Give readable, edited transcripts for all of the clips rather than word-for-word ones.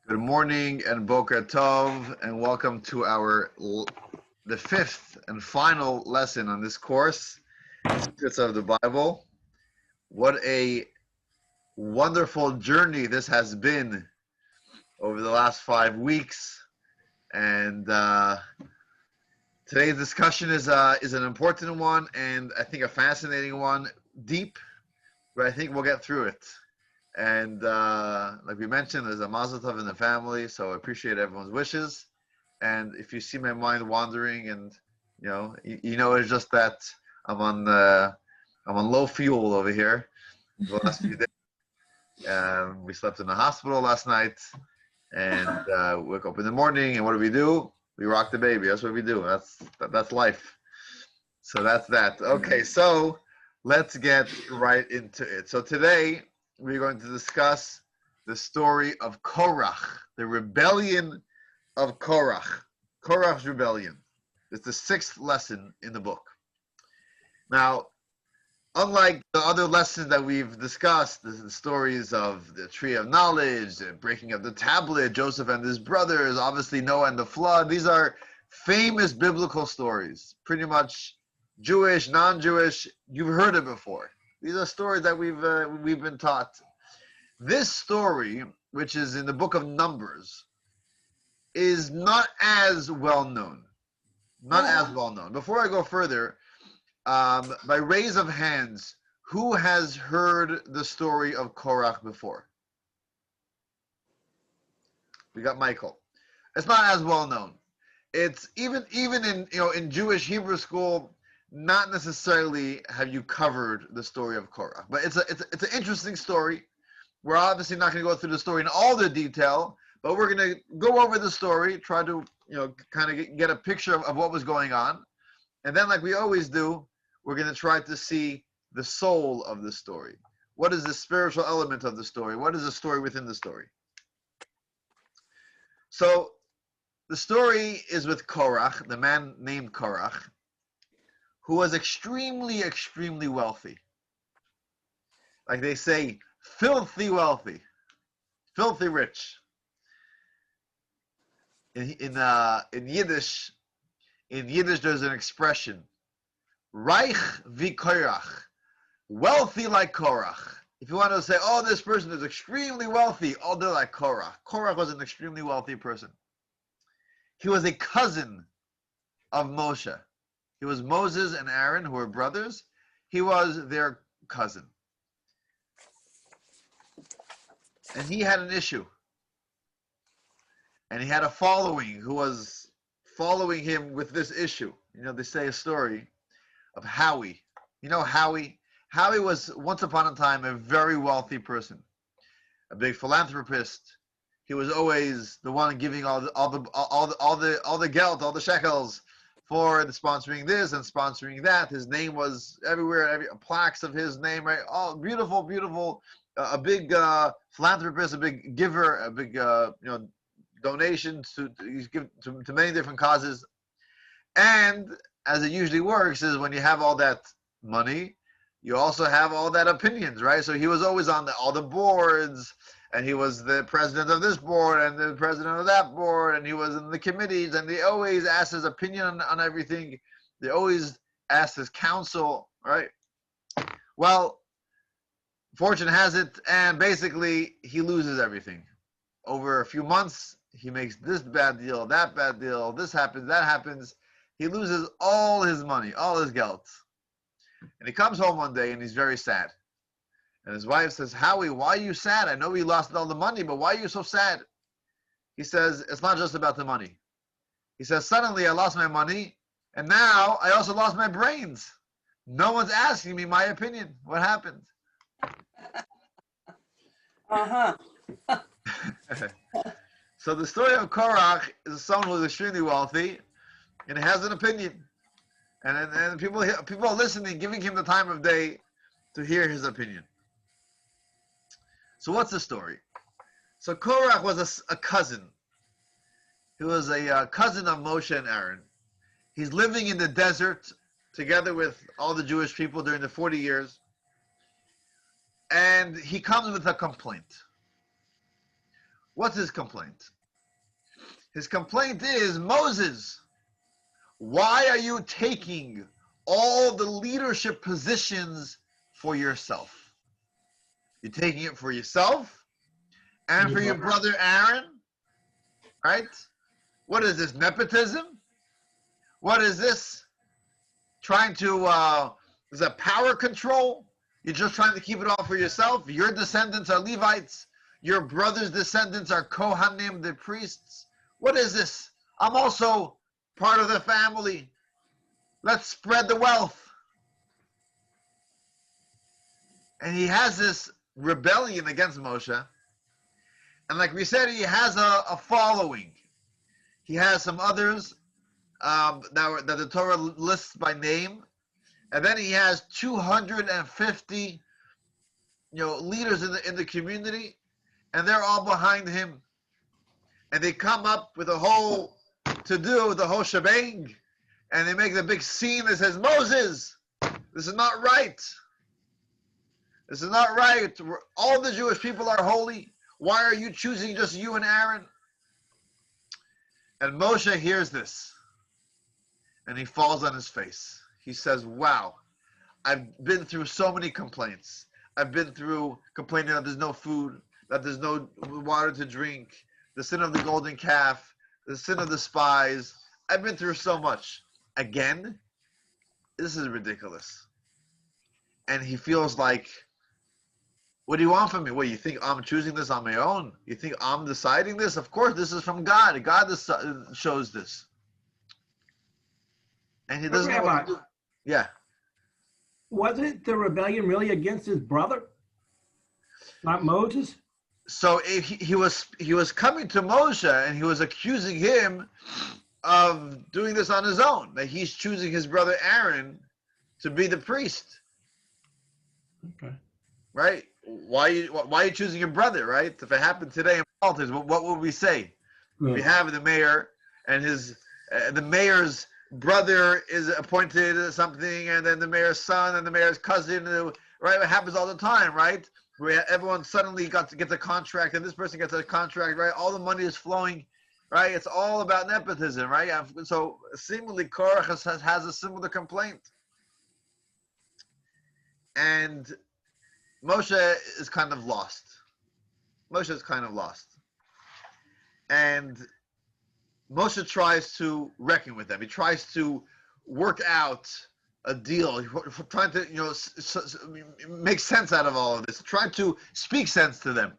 Good morning and Boker Tov, and welcome to the fifth and final lesson on this course, Secrets of the Bible. What a wonderful journey this has been over the last 5 weeks, and today's discussion is an important one, and I think a fascinating one, deep, but I think we'll get through it. And like we mentioned, there's a mazel tov in the family, so I appreciate everyone's wishes. And if you see my mind wandering, and it's just that I'm on low fuel over here the last few days. We slept in the hospital last night, and woke up in the morning. And what do? We rock the baby. That's what we do. That's life. So that's that. Okay, so let's get right into it. So today we're going to discuss the story of Korach, the rebellion of Korach. Korach's rebellion. It's the 6th lesson in the book. Now, unlike the other lessons that we've discussed, the stories of the tree of knowledge, the breaking of the tablet, Joseph and his brothers, obviously Noah and the flood, these are famous biblical stories. Pretty much Jewish, non-Jewish, you've heard it before. These are stories that we've been taught. This story, which is in the book of Numbers, is not as well known. Not as well known. Before I go further, by raise of hands, who has heard the story of Korach before? We got Michael. It's not as well known. It's even in Jewish Hebrew school, not necessarily have you covered the story of Korach, but it's an interesting story. We're obviously not going to go through the story in all the detail, but we're going to go over the story, try to kind of get a picture of what was going on, and then, like we always do, we're going to try to see the soul of the story. What is the spiritual element of the story? What is the story within the story? So the story is with Korach, the man named Korach, who was extremely, extremely wealthy. Like they say, filthy wealthy, filthy rich. In Yiddish, there's an expression, reich wie Korach, wealthy like Korach. If you want to say, oh, this person is extremely wealthy, oh, they're like Korach. Korach was an extremely wealthy person. He was a cousin of Moshe. He was Moses and Aaron, who were brothers. He was their cousin. And he had an issue. And he had a following who was following him with this issue. They say a story of Howie. You know Howie? Howie was once upon a time a very wealthy person, a big philanthropist. He was always the one giving all the geld, all the shekels for the sponsoring this and sponsoring that. His name was everywhere, plaques of his name, right? Oh, beautiful, beautiful. A big philanthropist, a big giver, a big donation to many different causes. And as it usually works is when you have all that money, you also have all that opinions, right? So he was always on all the boards, and he was the president of this board and the president of that board, and he was in the committees, and they always asked his opinion on everything. They always asked his counsel, right? Well, fortune has it, and basically he loses everything. Over a few months, he makes this bad deal, that bad deal, this happens, that happens. He loses all his money, all his geld. And he comes home one day and he's very sad. And his wife says, Howie, why are you sad? I know you lost all the money, but why are you so sad? He says, it's not just about the money. He says, suddenly I lost my money, and now I also lost my brains. No one's asking me my opinion. What happened? So the story of Korach is someone who's extremely wealthy and has an opinion. And people are listening, giving him the time of day to hear his opinion. So what's the story? So Korach was a cousin. He was a cousin of Moshe and Aaron. He's living in the desert together with all the Jewish people during the 40 years. And he comes with a complaint. What's his complaint? His complaint is, Moses, why are you taking all the leadership positions for yourself? You're taking it for yourself and for your brother Aaron, right? What is this, nepotism? What is this? Trying to, is that power control? You're just trying to keep it all for yourself? Your descendants are Levites. Your brother's descendants are Kohanim, the priests. What is this? I'm also part of the family. Let's spread the wealth. And he has this rebellion against Moshe. And like we said, he has a following. He has some others that the Torah lists by name. And then he has 250 leaders in the community, and they're all behind him. And they come up with a whole to-do, the whole shebang, and they make the big scene that says, Moses, this is not right. This is not right. All the Jewish people are holy. Why are you choosing just you and Aaron? And Moshe hears this, and he falls on his face. He says, wow, I've been through so many complaints. I've been through complaining that there's no food, that there's no water to drink, the sin of the golden calf, the sin of the spies. I've been through so much. Again, this is ridiculous. And he feels like, what do you want from me? What, you think I'm choosing this on my own? You think I'm deciding this? Of course, this is from God. God shows this. And he doesn't know what to do. Yeah. Wasn't the rebellion really against his brother, not Moses? So he was coming to Moshe and he was accusing him of doing this on his own. That he's choosing his brother Aaron to be the priest. Okay. Right? Why are you choosing your brother? Right? If it happened today in politics, what would we say? Yeah. We have the mayor and the mayor's brother is appointed to something, and then the mayor's son and the mayor's cousin, right? It happens all the time, right? Where everyone suddenly gets a contract, and this person gets a contract, right? All the money is flowing, right? It's all about nepotism, right? So seemingly Korach has a similar complaint. And Moshe is kind of lost. Moshe is kind of lost. And Moshe tries to reckon with them. He tries to work out a deal, trying to make sense out of all of this, trying to speak sense to them.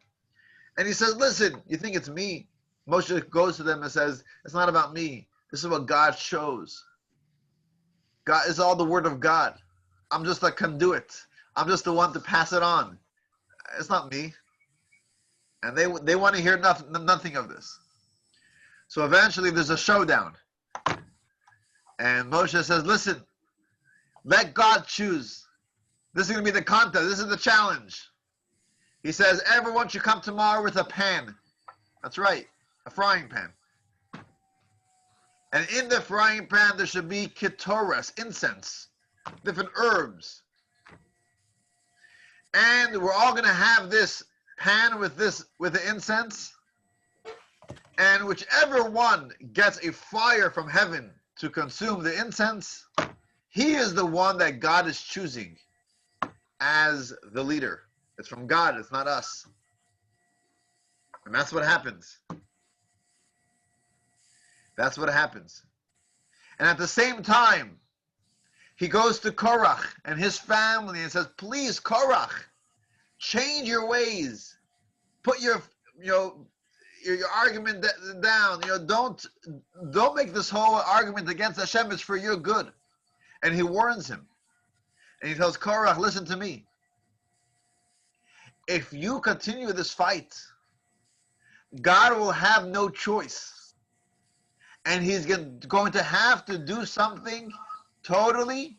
And he says, listen, you think it's me? Moshe goes to them and says, it's not about me. This is what God shows. God is all the word of God. I'm just a conduit. I'm just the one to pass it on. It's not me. And they want to hear nothing of this. So eventually there's a showdown. And Moshe says, listen, let God choose. This is going to be the contest. This is the challenge. He says, everyone should come tomorrow with a pan. That's right, a frying pan. And in the frying pan, there should be ketores, incense, different herbs. And we're all going to have this pan with the incense. And whichever one gets a fire from heaven to consume the incense, he is the one that God is choosing as the leader. It's from God, it's not us. And that's what happens. That's what happens. And at the same time, he goes to Korach and his family and says, please, Korach, change your ways. Put your argument down. Don't make this whole argument against Hashem. It's for your good. And he warns him. And he tells Korach, listen to me. If you continue this fight, God will have no choice. And he's going to have to do something totally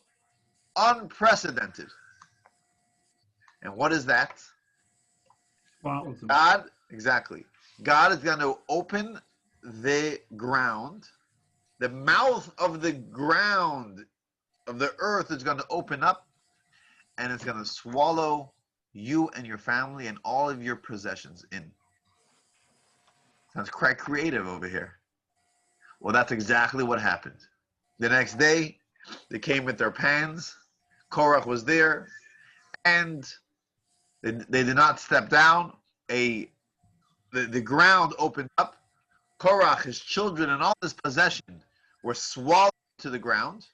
unprecedented. And what is that? God, exactly. God is going to open the ground. The mouth of the ground of the earth is going to open up, and it's going to swallow you and your family and all of your possessions in. Sounds quite creative over here. Well, that's exactly what happened. The next day, they came with their pans. Korach was there, and they did not step down. The ground opened up. Korach, his children, and all his possession were swallowed to the ground.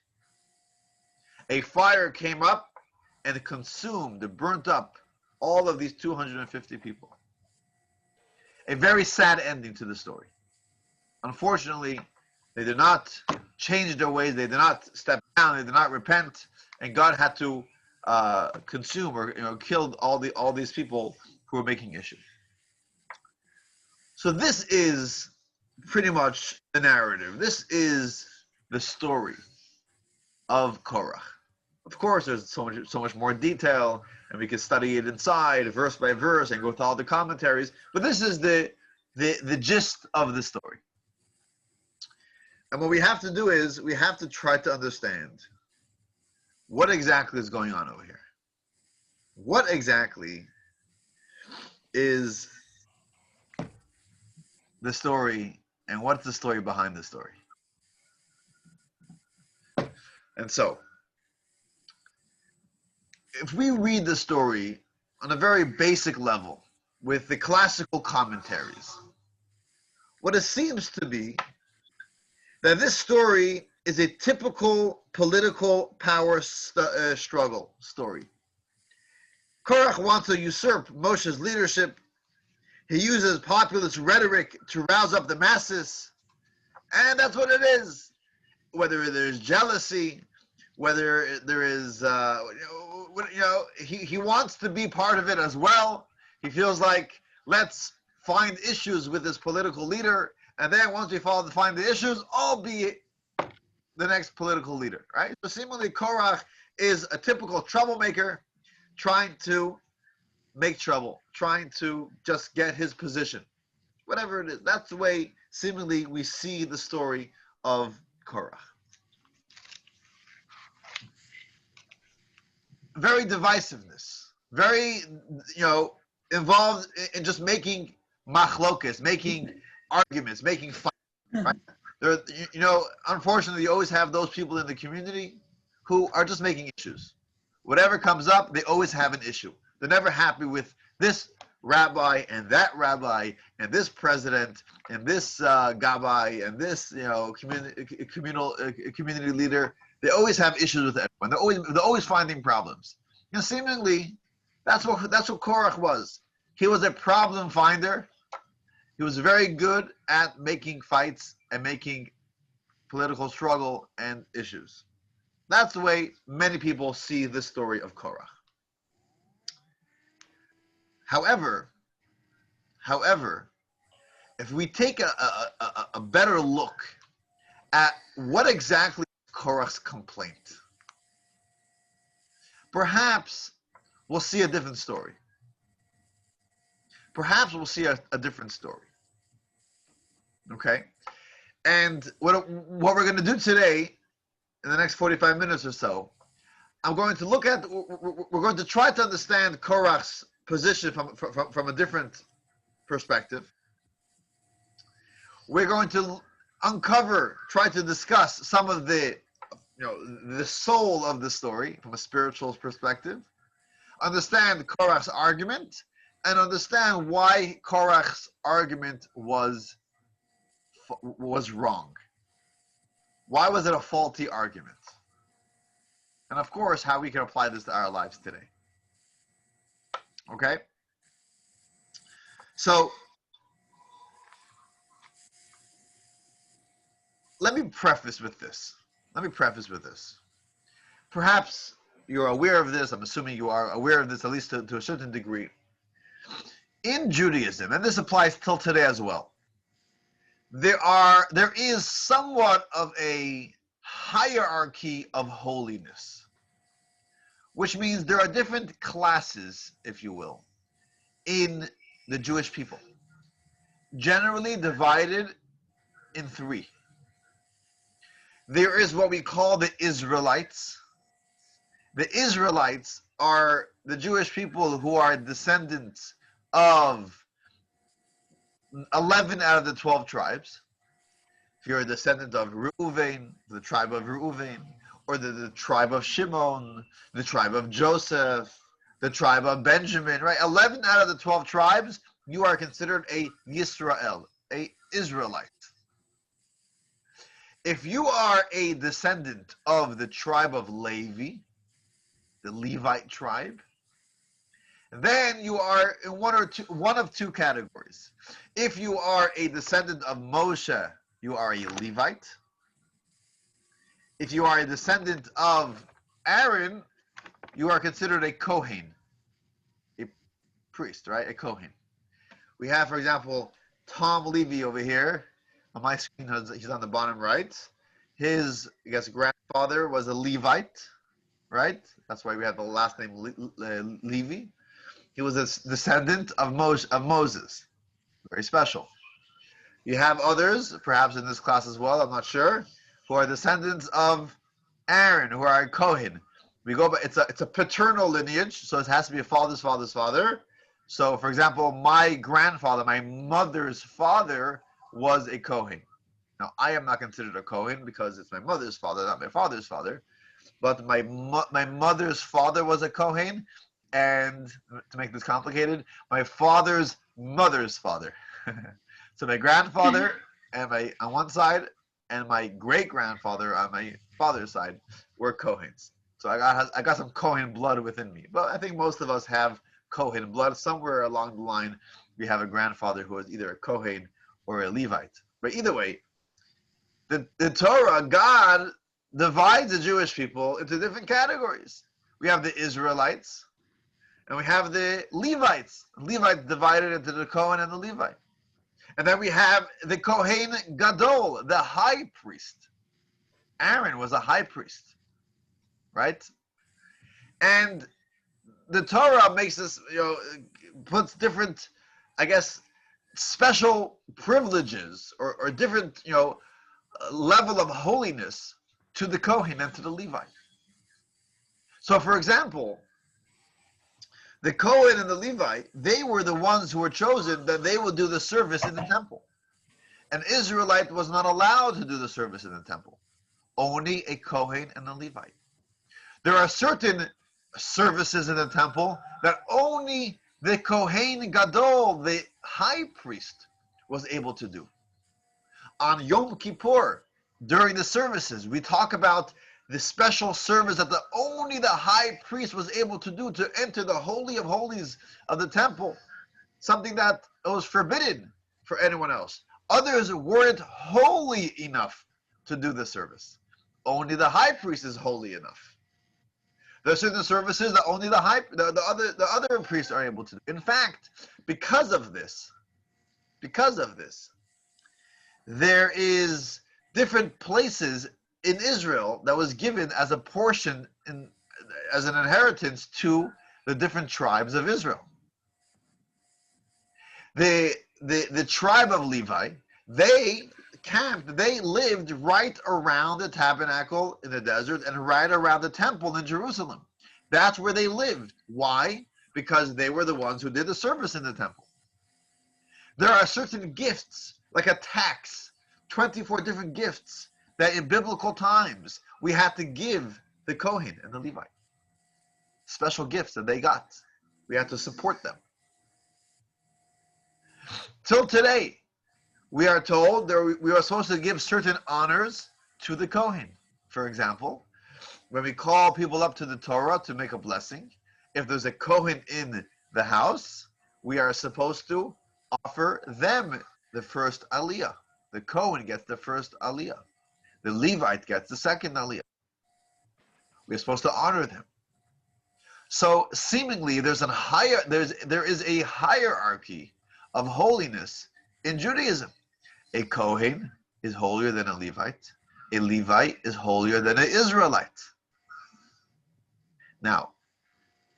A fire came up and burnt up all of these 250 people. A very sad ending to the story. Unfortunately, they did not change their ways. They did not step down. They did not repent, and God had to consume or kill all these people who were making issue. So this is pretty much the narrative. This is the story of Korach. Of course, there's so much more detail, and we can study it inside, verse by verse, and go through all the commentaries. But this is the gist of the story. And what we have to do is we have to try to understand what exactly is going on over here. What exactly is the story, and what's the story behind the story? And so, if we read the story on a very basic level with the classical commentaries, what it seems to be that this story is a typical political power struggle story. Korach wants to usurp Moshe's leadership. He uses populist rhetoric to rouse up the masses, and that's what it is. Whether there's jealousy, whether there is, he wants to be part of it as well. He feels like, let's find issues with this political leader, and then once we find the issues, I'll be the next political leader, right? So seemingly Korach is a typical troublemaker trying to make trouble, trying to just get his position. Whatever it is, that's the way seemingly we see the story of Korach. Very divisiveness, very, involved in just making machlokas, making arguments, making fights, right? There, unfortunately, you always have those people in the community who are just making issues. Whatever comes up, they always have an issue. They're never happy with this rabbi and that rabbi and this president and this gabbai and this community leader. They always have issues with everyone. They're always finding problems. Seemingly, that's what Korach was. He was a problem finder. He was very good at making fights and making political struggle and issues. That's the way many people see the story of Korach. However, if we take a better look at what exactly is Korach's complaint, perhaps we'll see a different story. Perhaps we'll see a different story. Okay? And what we're going to do today, in the next 45 minutes or so, we're going to try to understand Korach's position from a different perspective. We're going to try to discuss some of the soul of the story from a spiritual perspective, understand Korach's argument, and understand why Korach's argument was wrong. Why was it a faulty argument? And of course, how we can apply this to our lives today. Okay? So, let me preface with this. Perhaps you're aware of this. I'm assuming you are aware of this, at least to a certain degree. In Judaism, and this applies till today as well, there is somewhat of a hierarchy of holiness, which means there are different classes, if you will, in the Jewish people, generally divided in three. There is what we call the Israelites. The Israelites are the Jewish people who are descendants of 11 out of the 12 tribes. If you're a descendant of Reuven, the tribe of Reuven, or the tribe of Shimon, the tribe of Joseph, the tribe of Benjamin, right? 11 out of the 12 tribes, you are considered a Yisrael, a Israelite. If you are a descendant of the tribe of Levi, the Levite tribe, then you are in one of two categories. If you are a descendant of Moshe, you are a Levite. If you are a descendant of Aaron, you are considered a Kohen, a priest, right? A Kohen. We have, for example, Tom Levy over here on my screen. He's on the bottom right. His, I guess, grandfather was a Levite, right? That's why we have the last name Levy. He was a descendant of Moses. Very special. You have others, perhaps in this class as well, I'm not sure, who are descendants of Aaron, who are a Kohen. We go, but it's a paternal lineage, so it has to be a father's father's father. So, for example, my grandfather, my mother's father, was a Kohen. Now, I am not considered a Kohen because it's my mother's father, not my father's father. But my mother's father was a Kohen, and to make this complicated, my father's mother's father. So my grandfather on one side and my great grandfather on my father's side were Kohens. So I got some Kohen blood within me. But I think most of us have Kohen blood. Somewhere along the line, we have a grandfather who was either a Kohen or a Levite. But either way, the Torah, God divides the Jewish people into different categories. We have the Israelites, and we have the Levites. Levites divided into the Kohen and the Levite. And then we have the Kohen Gadol, the high priest. Aaron was a high priest, right? And the Torah makes this, puts different, I guess, special privileges or different, level of holiness to the Kohen and to the Levite. So, for example, the Kohen and the Levite, they were the ones who were chosen that they would do the service in the temple. An Israelite was not allowed to do the service in the temple. Only a Kohen and a Levite. There are certain services in the temple that only the Kohen Gadol, the high priest, was able to do. On Yom Kippur, during the services, we talk about the special service that only the high priest was able to do to enter the Holy of Holies of the temple, something that was forbidden for anyone else. Others weren't holy enough to do the service. Only the high priest is holy enough. There are certain services that only the other priests are able to do. In fact, because of this, there is different places in Israel that was given as a portion, as an inheritance to the different tribes of Israel. The tribe of Levi, they lived right around the tabernacle in the desert and right around the temple in Jerusalem. That's where they lived. Why? Because they were the ones who did the service in the temple. There are certain gifts, like a tax, 24 different gifts that in biblical times we had to give the Kohen and the Levite. Special gifts that they got. We had to support them. Till today, we are told that we are supposed to give certain honors to the Kohen. For example, when we call people up to the Torah to make a blessing, if there's a Kohen in the house, we are supposed to offer them the first aliyah. The Kohen gets the first aliyah. The Levite gets the second aliyah. We're supposed to honor them. So seemingly there is a hierarchy of holiness in Judaism. A Kohen is holier than a Levite. A Levite is holier than an Israelite. Now,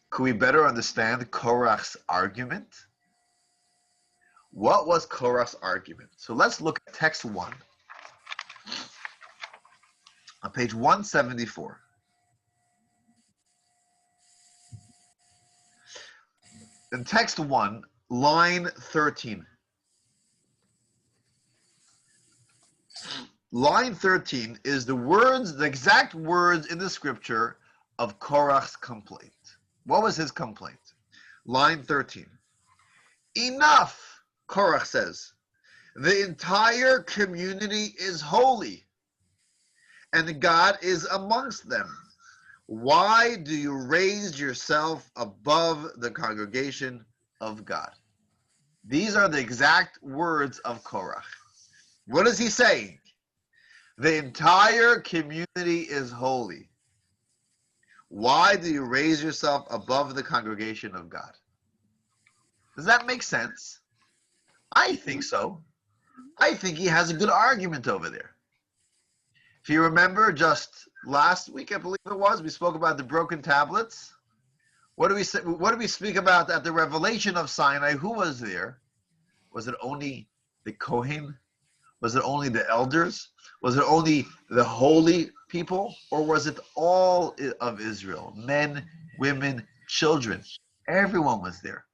could we better understand Korach's argument? What was Korach's argument? So let's look at text 1 on page 174. In text 1, line 13. line 13 is the exact words in the scripture of Korach's complaint. What was his complaint? Line 13. Enough, Korach says. The entire community is holy, and God is amongst them. Why do you raise yourself above the congregation of God? These are the exact words of Korach. What is he saying? The entire community is holy. Why do you raise yourself above the congregation of God? Does that make sense? I think so. I think he has a good argument over there. If you remember, just last week, I believe it was, we spoke about the broken tablets. What do we say? What do we speak about at the revelation of Sinai? Who was there? Was it only the Kohen? Was it only the elders? Was it only the holy people? Or was it all of Israel? Men, women, children. Everyone was there.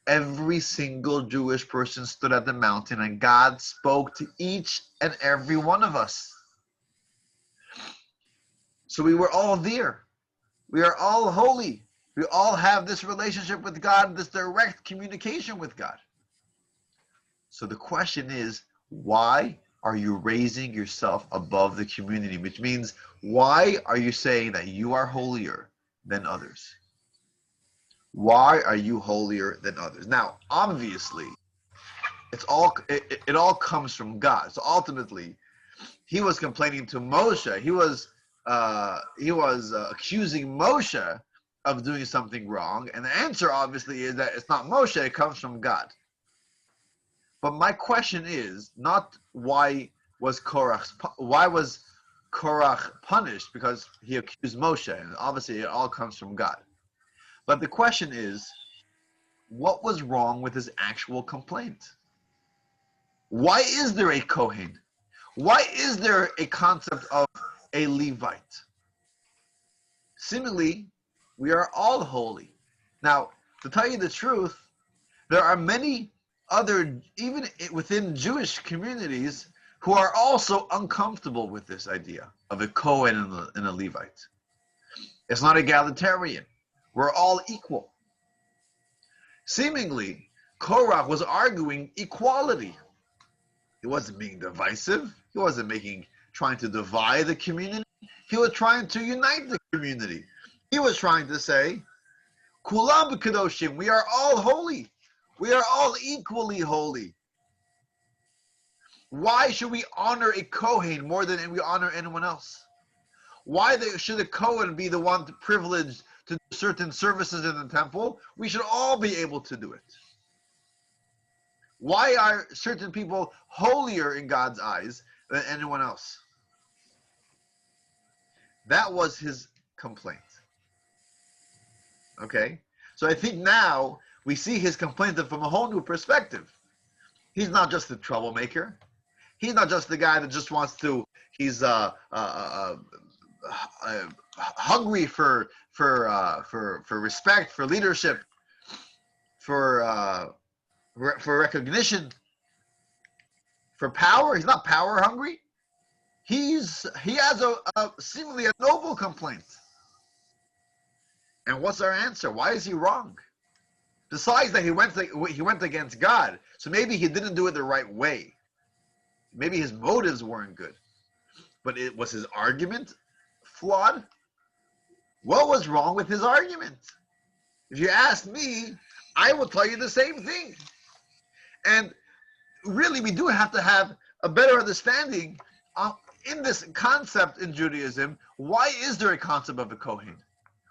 Every single Jewish person stood at the mountain, and God spoke to each and every one of us. So we were all there. We are all holy. We all have this relationship with God, this direct communication with God. So the question is, why are you raising yourself above the community? Which means, why are you saying that you are holier than others? Why are you holier than others? Now, obviously, it all comes from God. So ultimately, he was complaining to Moshe. He was accusing Moshe of doing something wrong, and the answer obviously is that it's not Moshe; it comes from God. But my question is not why was Korach punished because he accused Moshe, and obviously it all comes from God. But the question is, what was wrong with his actual complaint? Why is there a Kohen? Why is there a concept of a Levite? Seemingly, we are all holy. Now, to tell you the truth, there are many other, even within Jewish communities, who are also uncomfortable with this idea of a Kohen and a Levite. It's not egalitarian. We're all equal. Seemingly, Korach was arguing equality. He wasn't being divisive. He wasn't trying to divide the community. He was trying to unite the community. He was trying to say, Kulam b'kadoshim, we are all holy. We are all equally holy. Why should we honor a Kohen more than we honor anyone else? Why should a Kohen be the one privileged to do certain services in the temple? We should all be able to do it. Why are certain people holier in God's eyes than anyone else? That was his complaint. Okay? So I think now we see his complaint from a whole new perspective. He's not just a troublemaker. He's not just the guy that just wants to, he's hungry for respect, for leadership, for recognition, for power. He's not power hungry. He has a seemingly a noble complaint. And what's our answer? Why is he wrong? Besides that, he went against God, so maybe he didn't do it the right way. Maybe his motives weren't good, but was his argument flawed? What was wrong with his argument? If you ask me, I will tell you the same thing. And really, we do have to have a better understanding in this concept in Judaism. Why is there a concept of a Kohen?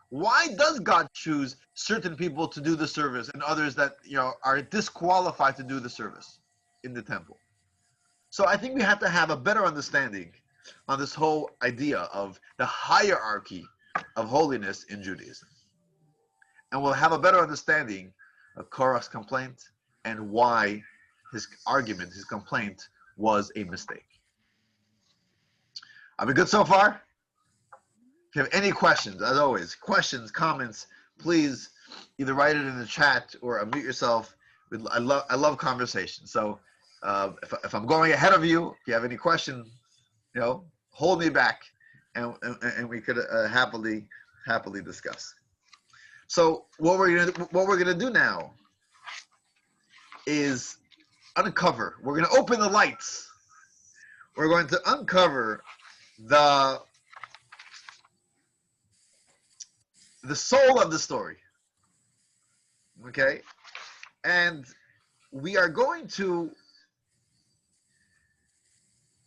Why does God choose certain people to do the service and others that are disqualified to do the service in the temple? So I think we have to have a better understanding on this whole idea of the hierarchy of holiness in Judaism. And we'll have a better understanding of Korach's complaint and why his complaint was a mistake. Are we good so far? If you have any questions, as always, comments, please either write it in the chat or unmute yourself. I love conversation. So if I'm going ahead of you, if you have any questions, hold me back, and we could happily discuss. So what we're gonna do now is uncover. We're gonna open the lights. We're going to uncover the soul of the story. Okay, and we are going to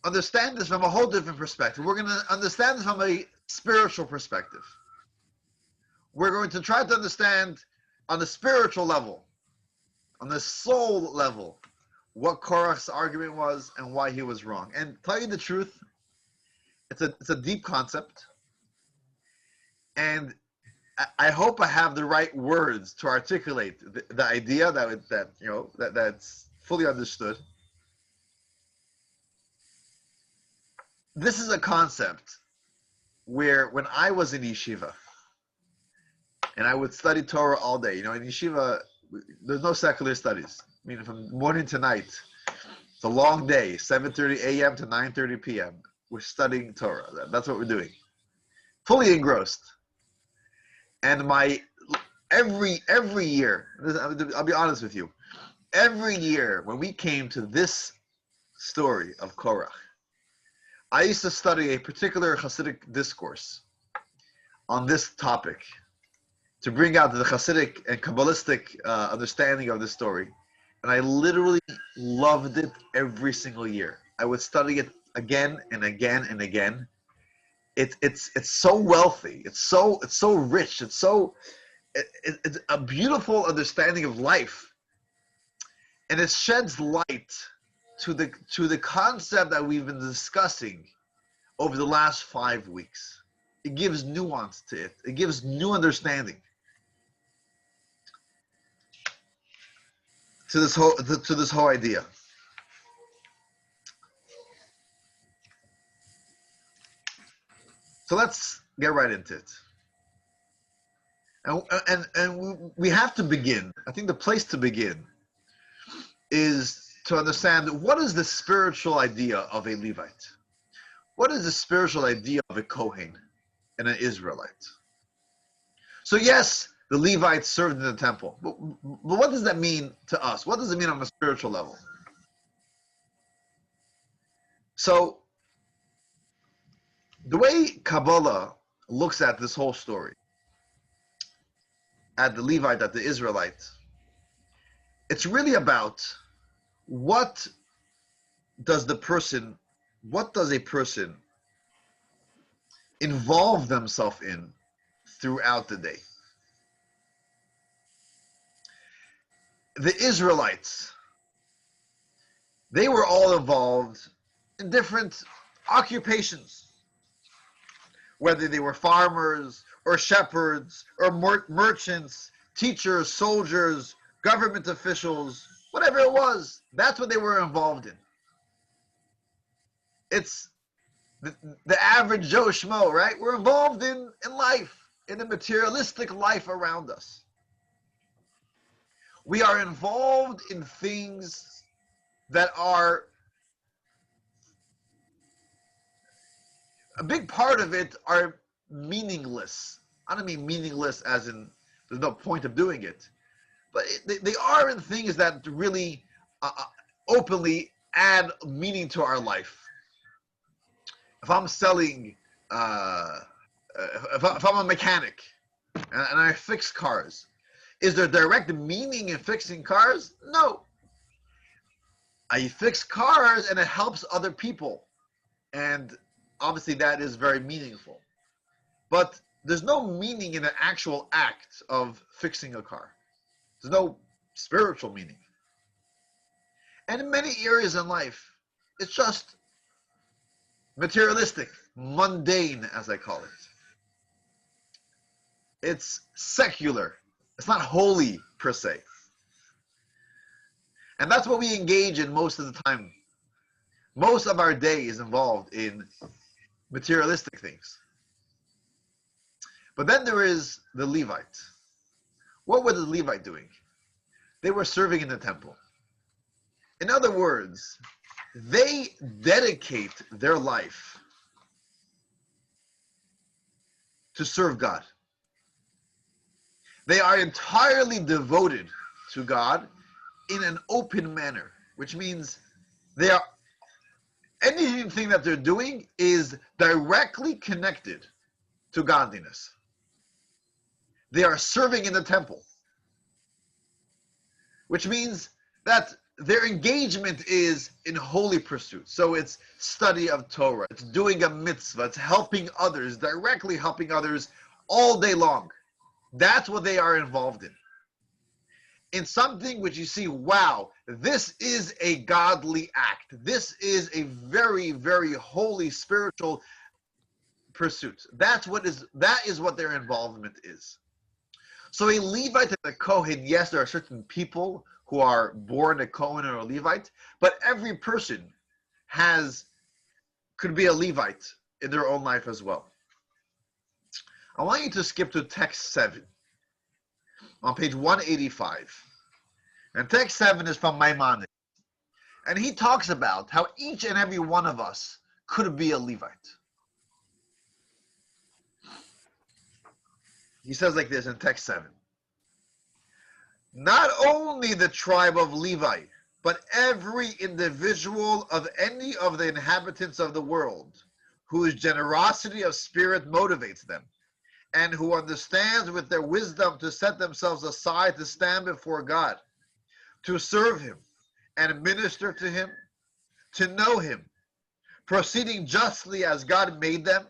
understand this from a whole different perspective. We're going to understand this from a spiritual perspective. We're going to try to understand on the spiritual level, on the soul level, what Korach's argument was and why he was wrong. And tell you the truth, it's a deep concept, and I hope I have the right words to articulate the idea that's fully understood. This is a concept where when I was in yeshiva and I would study Torah all day, in yeshiva, there's no secular studies. I mean, from morning to night, it's a long day, 7:30 a.m. to 9:30 p.m. We're studying Torah. That's what we're doing. Fully engrossed. And every year, I'll be honest with you, every year when we came to this story of Korach, I used to study a particular Hasidic discourse on this topic to bring out the Hasidic and Kabbalistic understanding of this story. And I literally loved it every single year. I would study it again and again and again. It's so wealthy. It's so rich. It's a beautiful understanding of life. And it sheds light to the concept that we've been discussing over the last 5 weeks. It gives nuance to it. It gives new understanding to this whole idea. So let's get right into it. And we have to begin. I think the place to begin is to understand what is the spiritual idea of a Levite? What is the spiritual idea of a Kohen and an Israelite? So yes, the Levites served in the temple, but what does that mean to us? What does it mean on a spiritual level? So the way Kabbalah looks at this whole story, at the Levite, at the Israelite, it's really about what does a person involve themselves in throughout the day. The Israelites, they were all involved in different occupations, whether they were farmers or shepherds or merchants, teachers, soldiers, government officials, whatever it was, that's what they were involved in. It's the average Joe Schmo, right? We're involved in life, in the materialistic life around us. We are involved in things that are, a big part of it are meaningless. I don't mean meaningless as in there's no point of doing it, but they are in things that really openly add meaning to our life. If I'm selling, if I'm a mechanic and I fix cars, is there direct meaning in fixing cars? No. I fix cars and it helps other people, and obviously that is very meaningful. But there's no meaning in the actual act of fixing a car. There's no spiritual meaning. And in many areas in life, it's just materialistic, mundane, as I call it. It's secular. It's not holy, per se. And that's what we engage in most of the time. Most of our day is involved in materialistic things. But then there is the Levite. What were the Levite doing? They were serving in the temple. In other words, they dedicate their life to serve God. They are entirely devoted to God in an open manner, which means they are anything that they're doing is directly connected to godliness. They are serving in the temple, which means that their engagement is in holy pursuits. So it's study of Torah, it's doing a mitzvah, it's helping others, directly helping others all day long. That's what they are involved in something which you see, wow, this is a godly act. This is a very, very holy spiritual pursuit. That is what their involvement is. So a Levite and a Kohen, yes, there are certain people who are born a Kohen or a Levite, but every person could be a Levite in their own life as well. I want you to skip to text 7 on page 185. And text 7 is from Maimonides. And he talks about how each and every one of us could be a Levite. He says like this in text 7. Not only the tribe of Levi, but every individual of any of the inhabitants of the world whose generosity of spirit motivates them, and who understands with their wisdom to set themselves aside to stand before God, to serve him and minister to him, to know him, proceeding justly as God made them,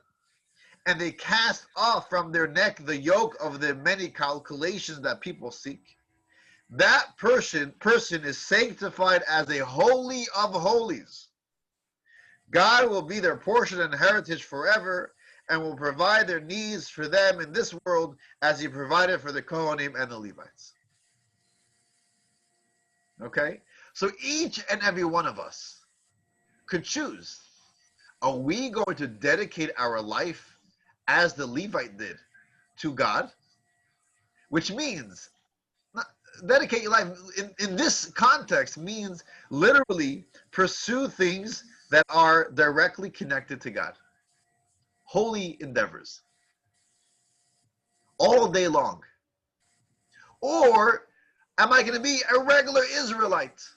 and they cast off from their neck the yoke of the many calculations that people seek. That person is sanctified as a holy of holies. God will be their portion and heritage forever, and will provide their needs for them in this world as he provided for the Kohanim and the Levites. Okay? So each and every one of us could choose. Are we going to dedicate our life as the Levite did to God? Which means, dedicate your life in this context means literally pursue things that are directly connected to God. Holy endeavors. All day long. Or am I going to be a regular Israelite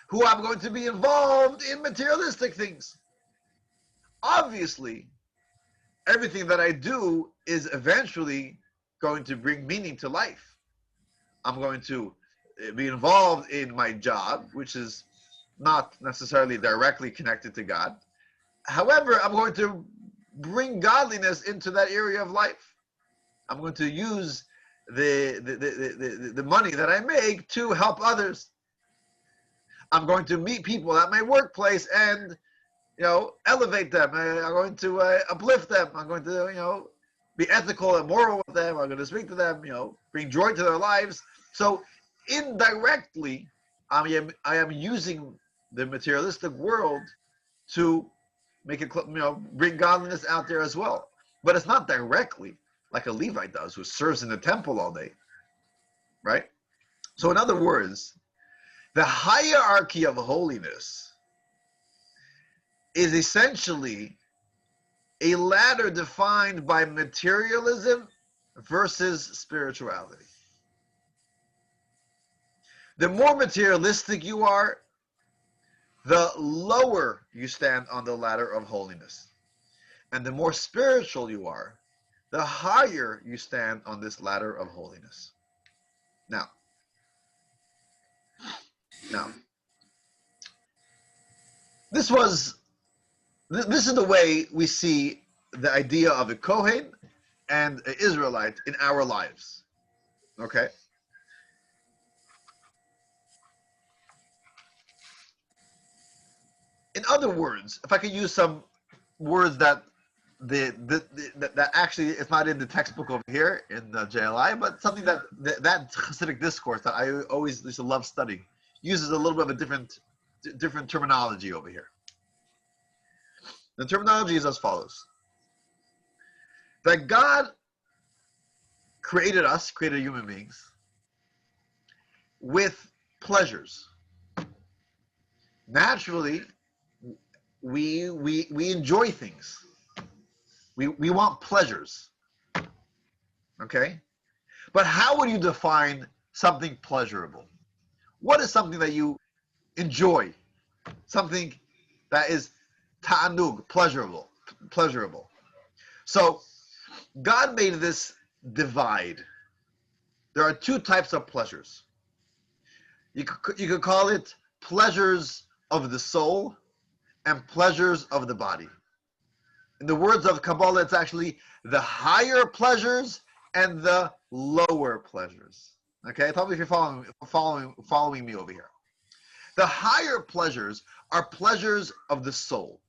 who I'm going to be involved in materialistic things? Obviously, everything that I do is eventually going to bring meaning to life. I'm going to be involved in my job, which is not necessarily directly connected to God. However, I'm going to bring godliness into that area of life. I'm going to use the money that I make to help others. I'm going to meet people at my workplace and elevate them. I'm going to uplift them. I'm going to be ethical and moral with them. I'm going to speak to them. Bring joy to their lives. So indirectly, I am using the materialistic world to make it, bring godliness out there as well. But it's not directly like a Levite does, who serves in the temple all day, right? So in other words, the hierarchy of holiness is essentially a ladder defined by materialism versus spirituality. The more materialistic you are, the lower you stand on the ladder of holiness. And the more spiritual you are, the higher you stand on this ladder of holiness. Now, this is the way we see the idea of a Kohen and an Israelite in our lives. Okay? In other words, if I could use some words that that actually is not in the textbook over here in the JLI, but something that Hasidic discourse that I always used to love studying uses a little bit of a different terminology over here. The terminology is as follows: that God created us, created human beings, with pleasures. Naturally, we enjoy things. We want pleasures. Okay? But how would you define something pleasurable? What is something that you enjoy? Something that is ta'anug, pleasurable. So God made this divide. There are two types of pleasures. You could call it pleasures of the soul and pleasures of the body. In the words of Kabbalah, it's actually the higher pleasures and the lower pleasures. Okay, tell me if you're following me over here. The higher pleasures are pleasures of the soul.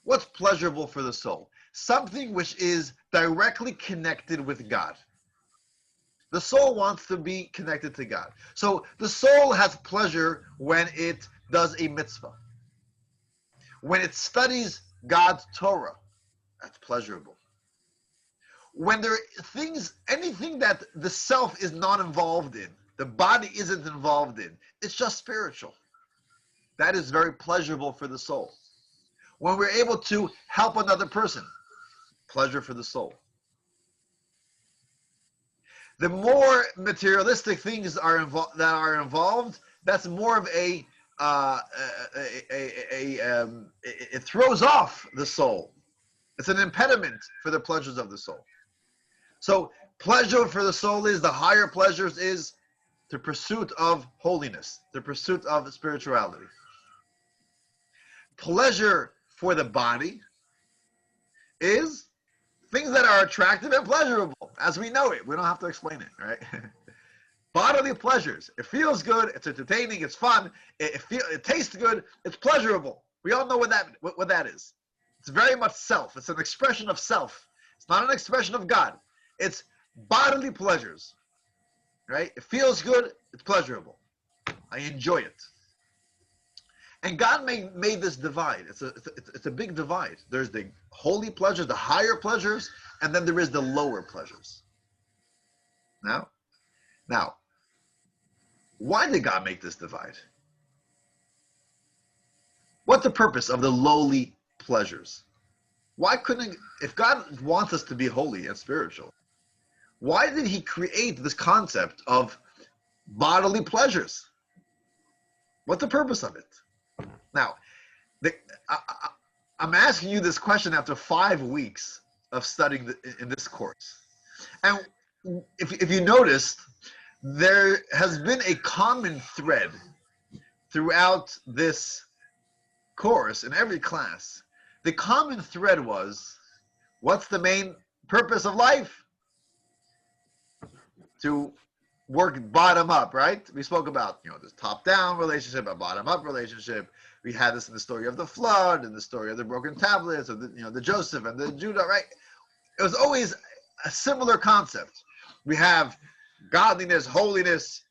What's pleasurable for the soul? Something which is directly connected with God. The soul wants to be connected to God. So the soul has pleasure when it does a mitzvah. When it studies God's Torah, that's pleasurable. When there are things, anything that the self is not involved in, the body isn't involved in, it's just spiritual. That is very pleasurable for the soul. When we're able to help another person, pleasure for the soul. The more materialistic things that are involved, that's more of it throws off the soul. It's an impediment for the pleasures of the soul. So pleasure for the soul is, the higher pleasures is the pursuit of holiness, the pursuit of spirituality. Pleasure for the body is things that are attractive and pleasurable, as we know it. We don't have to explain it, right? Bodily pleasures. It feels good. It's entertaining. It's fun. It tastes good. It's pleasurable. We all know what that is. It's very much self. It's an expression of self. It's not an expression of God. It's bodily pleasures, right? It feels good. It's pleasurable. I enjoy it. And God made this divide. It's a big divide. There's the holy pleasures, the higher pleasures, and then there is the lower pleasures. Now, why did God make this divide? What's the purpose of the lowly pleasures? Why couldn't, if God wants us to be holy and spiritual, why did he create this concept of bodily pleasures? What's the purpose of it? Now, I'm asking you this question after 5 weeks of studying in this course. And if you noticed, there has been a common thread throughout this course in every class. The common thread was, what's the main purpose of life? To work bottom up, right? We spoke about, this top-down relationship, a bottom-up relationship. We had this in the story of the flood, and the story of the broken tablets, of the Joseph and the Judah, right? It was always a similar concept. We have godliness, holiness,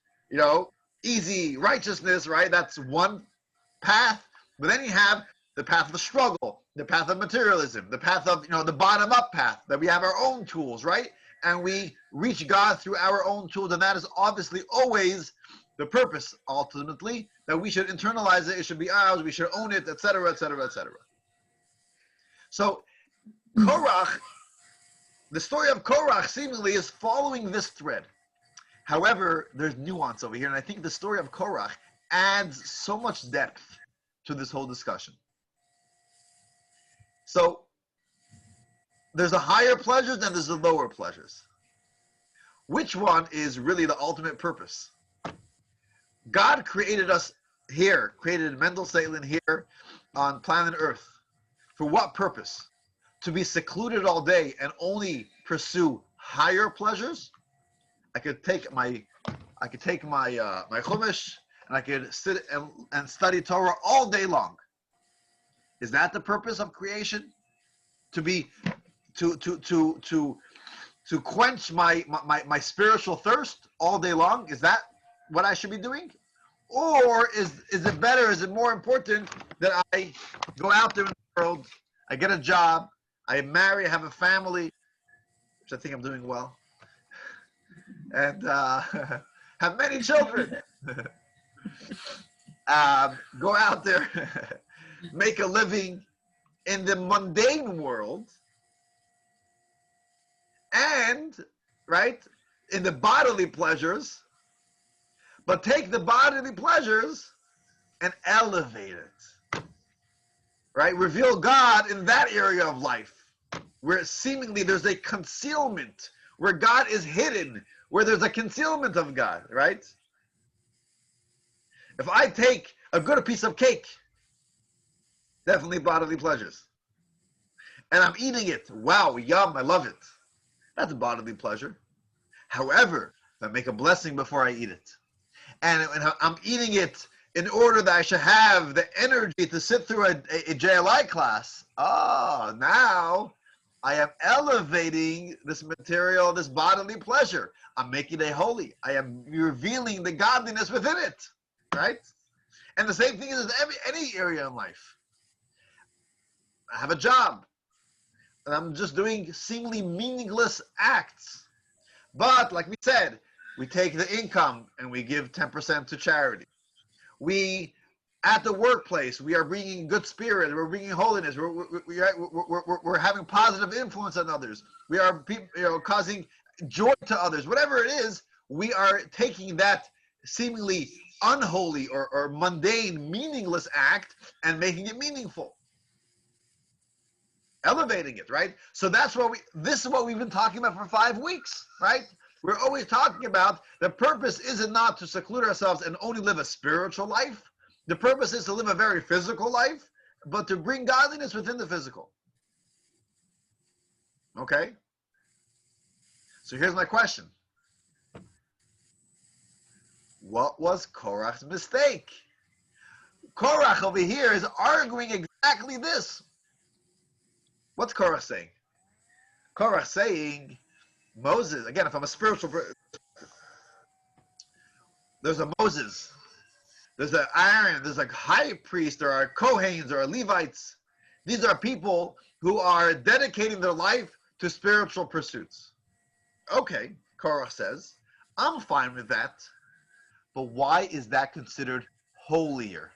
easy righteousness, right? That's one path. But then you have the path of the struggle, the path of materialism, the path of, the bottom-up path, that we have our own tools, right? And we reach God through our own tools, and that is obviously always the purpose, ultimately, that we should internalize it, it should be ours, we should own it, etc., etc., etc. So, Korach, the story of Korach seemingly is following this thread. However, there's nuance over here, and I think the story of Korach adds so much depth to this whole discussion. So, there's the higher pleasures and there's the lower pleasures. Which one is really the ultimate purpose? God created us here, created Mendel Satan here on planet Earth. For what purpose? To be secluded all day and only pursue higher pleasures? I could take my chumash and I could sit and study Torah all day long. Is that the purpose of creation? To quench my spiritual thirst all day long? Is that what I should be doing? Or is it better, is it more important that I go out there in the world, I get a job, I marry, I have a family, which I think I'm doing well, and have many children, go out there, make a living, in the mundane world and, right, in the bodily pleasures, but take the bodily pleasures and elevate it, right? Reveal God in that area of life where seemingly there's a concealment, where God is hidden, where there's a concealment of God, right? If I take a good piece of cake, definitely bodily pleasures, and I'm eating it, wow, yum, I love it. That's a bodily pleasure. However, if I make a blessing before I eat it, and I'm eating it in order that I should have the energy to sit through a JLI class, oh, now I am elevating this material, this bodily pleasure. I'm making it holy. I am revealing the godliness within it, right? And the same thing is any area in life. I have a job, and I'm just doing seemingly meaningless acts. But like we said, we take the income and we give 10% to charity. We, at the workplace, we are bringing good spirit. We're bringing holiness. We're having positive influence on others. We are, causing joy to others. Whatever it is, we are taking that seemingly unholy or mundane, meaningless act and making it meaningful. Elevating it, right? So this is what we've been talking about for 5 weeks, right? We're always talking about the purpose isn't not to seclude ourselves and only live a spiritual life. The purpose is to live a very physical life, but to bring godliness within the physical. Okay? So here's my question. What was Korach's mistake? Korach over here is arguing exactly this. What's Korach saying? Korach saying, Moses, again, if I'm a spiritual, there's a Moses, there's an Aaron, there's like high priest, there are Kohanes, there are Levites. These are people who are dedicating their life to spiritual pursuits. Okay, Korach says, I'm fine with that, but why is that considered holier?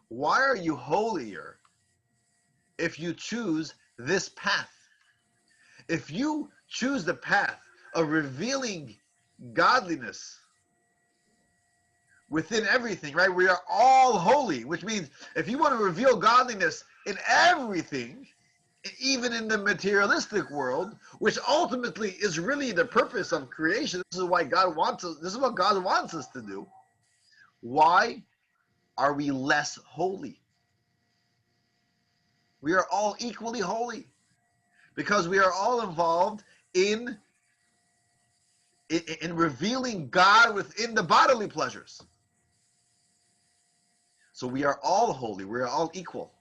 Why are you holier if you choose this path? If you choose the path of revealing godliness within everything, right? We are all holy, which means if you want to reveal godliness in everything, even in the materialistic world, which ultimately is really the purpose of creation, this is why God wants us, this is what God wants us to do. Why are we less holy? We are all equally holy because we are all involved in revealing God within the bodily pleasures. So we are all holy. We are all equal.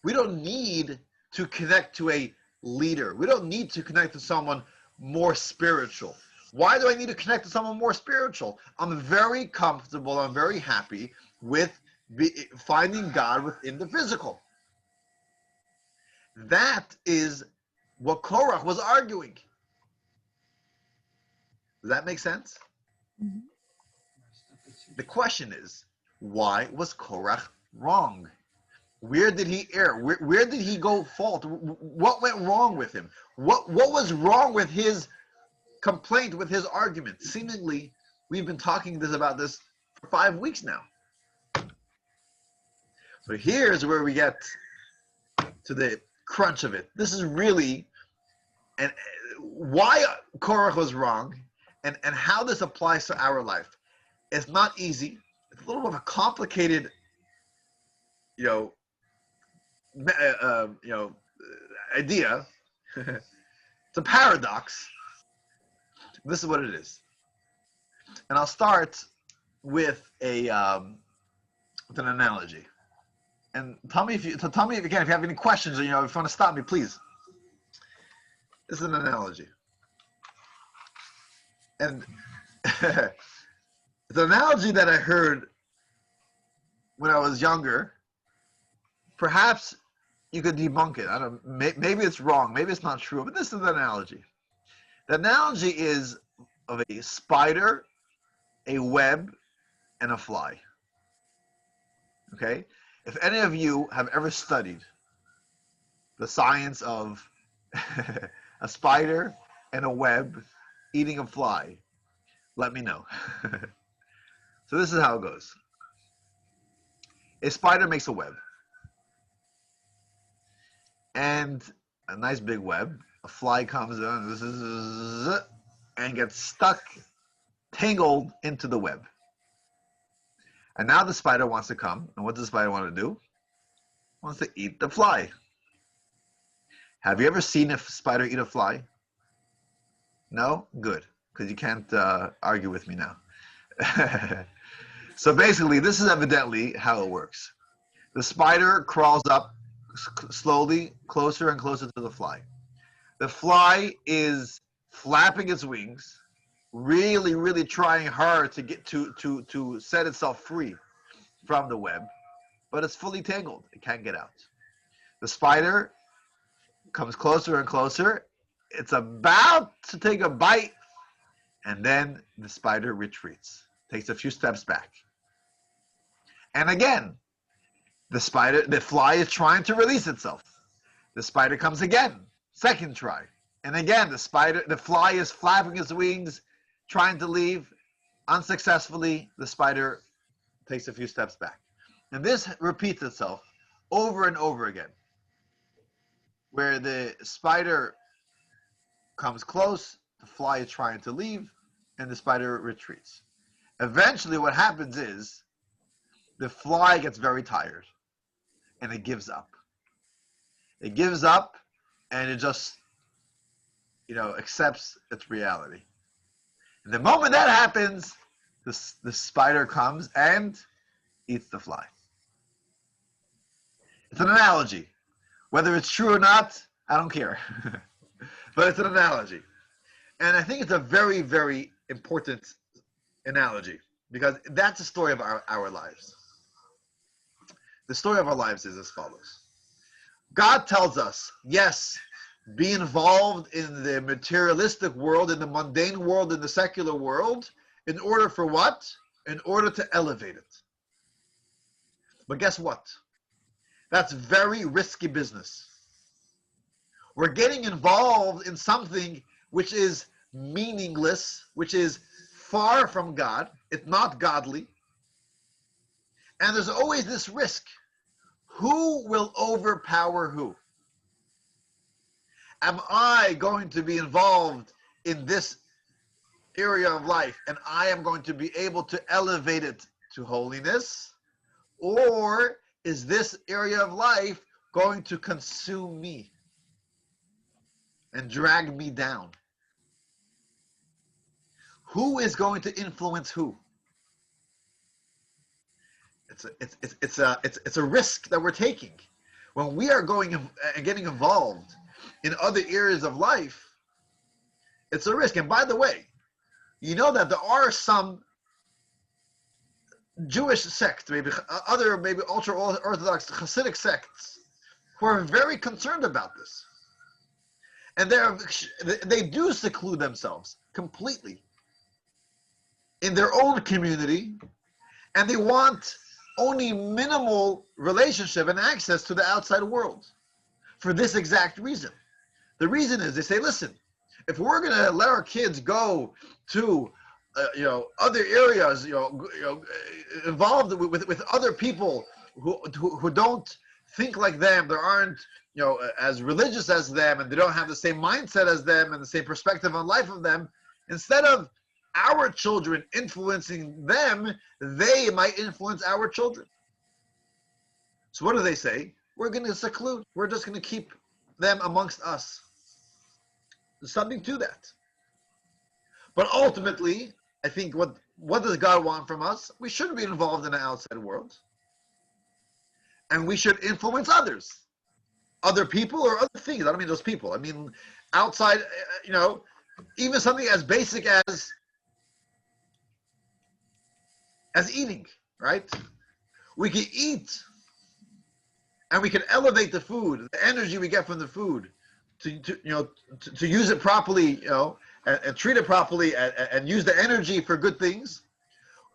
We don't need to connect to a leader. We don't need to connect to someone more spiritual. Why do I need to connect to someone more spiritual? I'm very comfortable. I'm very happy with finding God within the physical. That is what Korach was arguing. Does that make sense? Mm-hmm. The question is, why was Korach wrong? Where did he err? Where did he go fault? What went wrong with him? What was wrong with his complaint, with his argument? Seemingly, we've been talking about this for 5 weeks now. So here's where we get to the crunch of it. This is really and why Korach was wrong and how this applies to our life. It's not easy. It's a little bit of a complicated, idea. It's a paradox. This is what it is. And I'll start with an analogy. And tell me if you can, if you have any questions or if you want to stop me, please. This is an analogy. And it's an analogy that I heard when I was younger. Perhaps you could debunk it. I don't. Maybe it's wrong. Maybe it's not true. But this is the analogy. The analogy is of a spider, a web, and a fly. Okay? If any of you have ever studied the science of a spider and a web eating a fly, let me know. So this is how it goes. A spider makes a web. And a nice big web. A fly comes in and gets stuck, tangled into the web. And now the spider wants to come. And what does the spider want to do? Wants to eat the fly. Have you ever seen a spider eat a fly? No? Good. Because you can't argue with me now. So basically, this is evidently how it works. The spider crawls up slowly, closer and closer to the fly. The fly is flapping its wings, really, really trying hard to get to set itself free from the web, but it's fully tangled. It can't get out. The spider comes closer and closer. It's about to take a bite, and then the spider retreats, takes a few steps back. And again, the fly is trying to release itself. The spider comes again, second try. And again, the fly is flapping its wings, trying to leave. Unsuccessfully, the spider takes a few steps back. And this repeats itself over and over again, where the spider comes close, the fly is trying to leave, and the spider retreats. Eventually, what happens is the fly gets very tired, and it gives up. It gives up, and it just, accepts its reality. And the moment that happens, the spider comes and eats the fly. It's an analogy. Whether it's true or not, I don't care. But it's an analogy. And I think it's a very, very important analogy, because that's the story of our lives. The story of our lives is as follows. God tells us, yes, be involved in the materialistic world, in the mundane world, in the secular world, in order for what? In order to elevate it. But guess what? That's very risky business. We're getting involved in something which is meaningless, which is far from God. It's not godly. And there's always this risk. Who will overpower who? Am I going to be involved in this area of life and I am going to be able to elevate it to holiness? Or is this area of life going to consume me and drag me down? Who is going to influence who? It's a risk that we're taking. When we are going and getting involved in other areas of life, it's a risk. And by the way, you know that there are some Jewish sects, maybe ultra-Orthodox Hasidic sects, who are very concerned about this. And they do seclude themselves completely in their own community, and they want only minimal relationship and access to the outside world for this exact reason. The reason is they say, listen, if we're going to let our kids go to other areas, involved with other people who don't think like them, they aren't as religious as them, and they don't have the same mindset as them and the same perspective on life of them, instead of our children influencing them, they might influence our children. So what do they say? We're going to seclude. We're just going to keep them amongst us. There's something to that. But ultimately, I think what does God want from us? We shouldn't be involved in the outside world. And we should influence others. Other people or other things. I don't mean those people. I mean outside, even something as basic as eating, right? We can eat and we can elevate the food, the energy we get from the food, to use it properly, and treat it properly and use the energy for good things.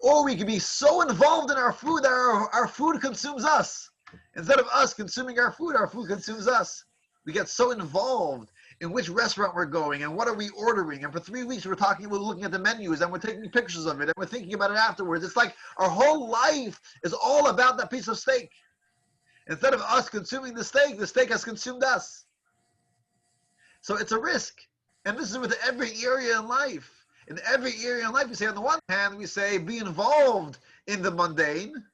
Or we can be so involved in our food that our food consumes us. Instead of us consuming our food consumes us. We get so involved in which restaurant we're going and what are we ordering. And for 3 weeks, we're looking at the menus and we're taking pictures of it and we're thinking about it afterwards. It's like our whole life is all about that piece of steak. Instead of us consuming the steak has consumed us. So it's a risk. And this is with every area in life. In every area in life, we say, on the one hand, we say, be involved in the mundane,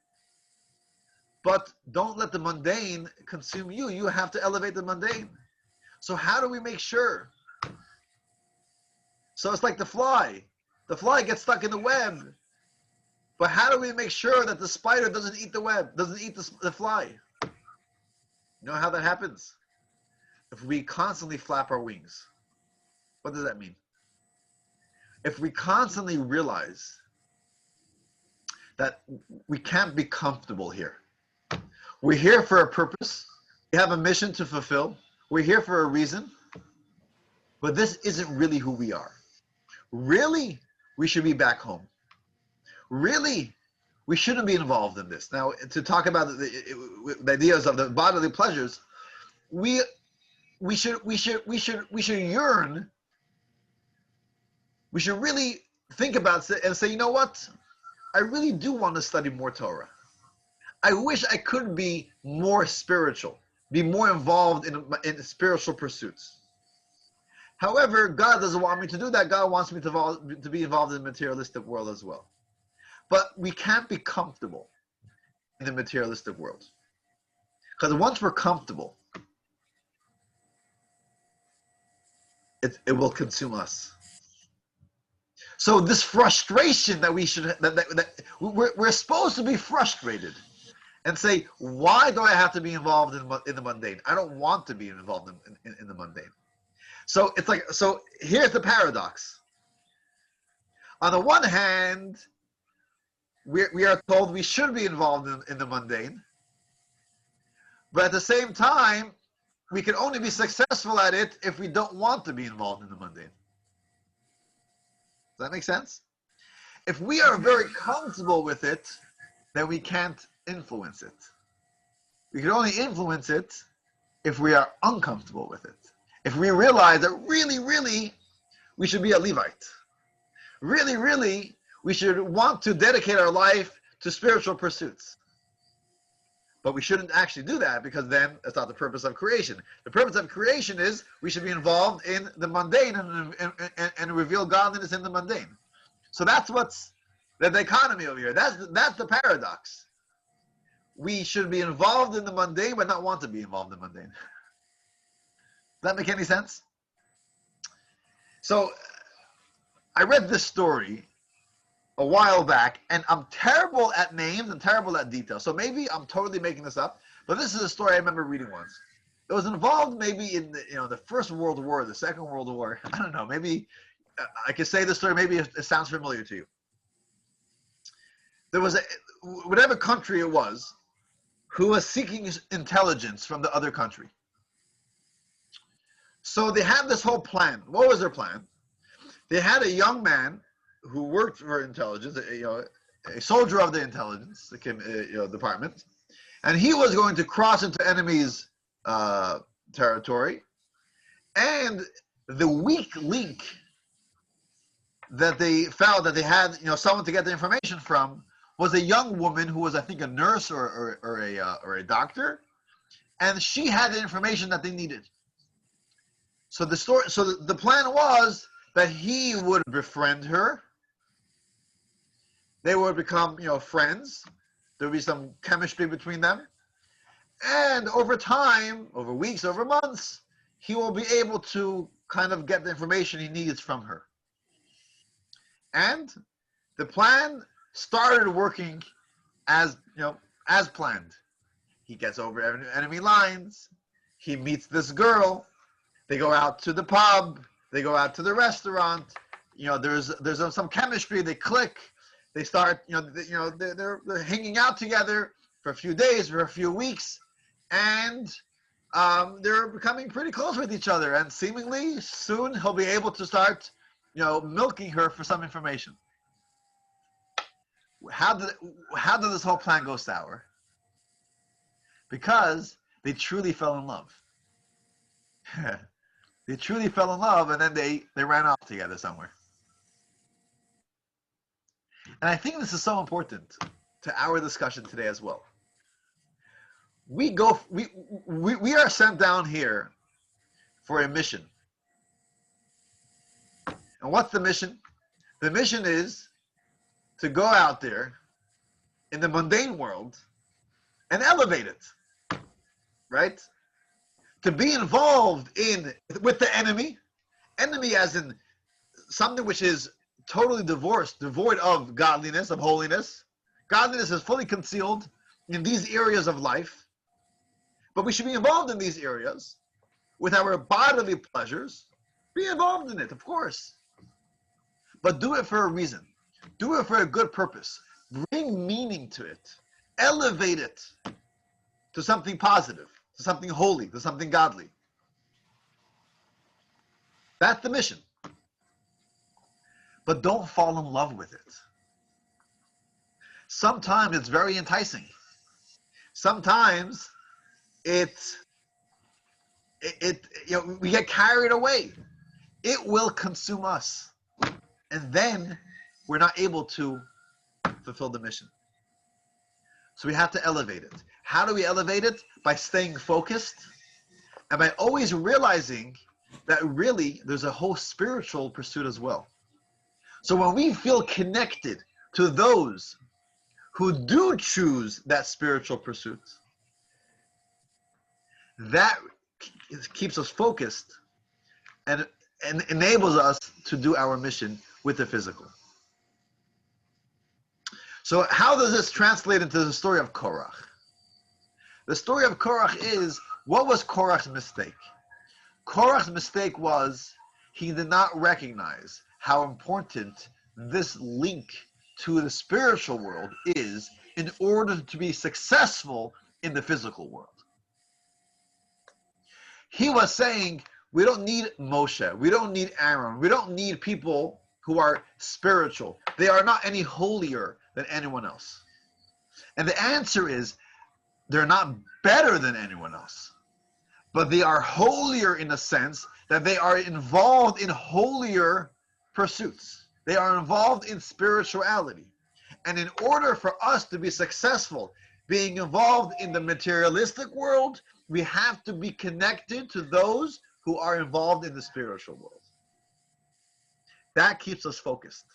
but don't let the mundane consume you. You have to elevate the mundane. So how do we make sure? So it's like the fly. The fly gets stuck in the web. But how do we make sure that the spider doesn't eat the web, doesn't eat the fly? You know how that happens? If we constantly flap our wings. What does that mean? If we constantly realize that we can't be comfortable here. We're here for a purpose. We have a mission to fulfill. We're here for a reason. But this isn't really who we are. Really, we should be back home. Really, we shouldn't be involved in this. Now, to talk about the ideas of the bodily pleasures, we should yearn. We should really think about it and say, you know what? I really do want to study more Torah. I wish I could be more spiritual, be more involved in spiritual pursuits. However, God doesn't want me to do that. God wants me to be involved in the materialistic world as well. But we can't be comfortable in the materialistic world. Because once we're comfortable, it will consume us. So this frustration that we're supposed to be frustrated and say, why do I have to be involved in the mundane? I don't want to be involved in the mundane. So it's like, so here's the paradox. On the one hand, we are told we should be involved in the mundane, but at the same time, we can only be successful at it if we don't want to be involved in the mundane. Does that make sense? If we are very comfortable with it, then we can't influence it. We can only influence it if we are uncomfortable with it. If we realize that really, really, we should be a Levite. Really, really, we should want to dedicate our life to spiritual pursuits. But we shouldn't actually do that because then it's not the purpose of creation. The purpose of creation is we should be involved in the mundane and reveal godliness in the mundane. So that's what's the dichotomy over here. That's the paradox. We should be involved in the mundane but not want to be involved in the mundane. Does that make any sense? So I read this story a while back, and I'm terrible at names and terrible at details. So maybe I'm totally making this up, but this is a story I remember reading once. It was involved maybe in the First World War, the Second World War. I don't know. Maybe I could say this story. Maybe it sounds familiar to you. There was whatever country it was who was seeking intelligence from the other country. So they had this whole plan. What was their plan? They had a young man who worked for intelligence, a soldier of the intelligence department, and he was going to cross into enemy's territory. And the weak link that they found that they had, someone to get the information from, was a young woman who was, I think, a nurse or a doctor, and she had the information that they needed. So the plan was that he would befriend her. They would become, friends. There would be some chemistry between them. And over time, over weeks, over months, he will be able to kind of get the information he needs from her. And the plan started working as planned. He gets over enemy lines. He meets this girl. They go out to the pub. They go out to the restaurant. There's some chemistry. They click. They start, they're hanging out together for a few days, for a few weeks, and they're becoming pretty close with each other. And seemingly soon he'll be able to start, milking her for some information. How did this whole plan go sour? because they truly fell in love. They truly fell in love, and then they ran off together somewhere. And I think this is so important to our discussion today as well. We are sent down here for a mission. And what's the mission? The mission is to go out there in the mundane world and elevate it, right? To be involved with the enemy as in something which is totally divorced, devoid of godliness, of holiness. Godliness is fully concealed in these areas of life, but we should be involved in these areas with our bodily pleasures. Be involved in it, of course, but do it for a reason. Do it for a good purpose. Bring meaning to it. Elevate it to something positive, to something holy, to something godly. That's the mission. But don't fall in love with it. Sometimes it's very enticing. Sometimes we get carried away. It will consume us. And then we're not able to fulfill the mission. So we have to elevate it. How do we elevate it? By staying focused and by always realizing that really there's a whole spiritual pursuit as well. So when we feel connected to those who do choose that spiritual pursuit, that keeps us focused and enables us to do our mission with the physical. So how does this translate into the story of Korach? The story of Korach is, what was Korach's mistake? Korach's mistake was he did not recognize how important this link to the spiritual world is in order to be successful in the physical world. He was saying, we don't need Moshe, we don't need Aaron, we don't need people who are spiritual. They are not any holier than anyone else. And the answer is, they're not better than anyone else, but they are holier in the sense that they are involved in holier pursuits. They are involved in spirituality. And in order for us to be successful being involved in the materialistic world, we have to be connected to those who are involved in the spiritual world. That keeps us focused.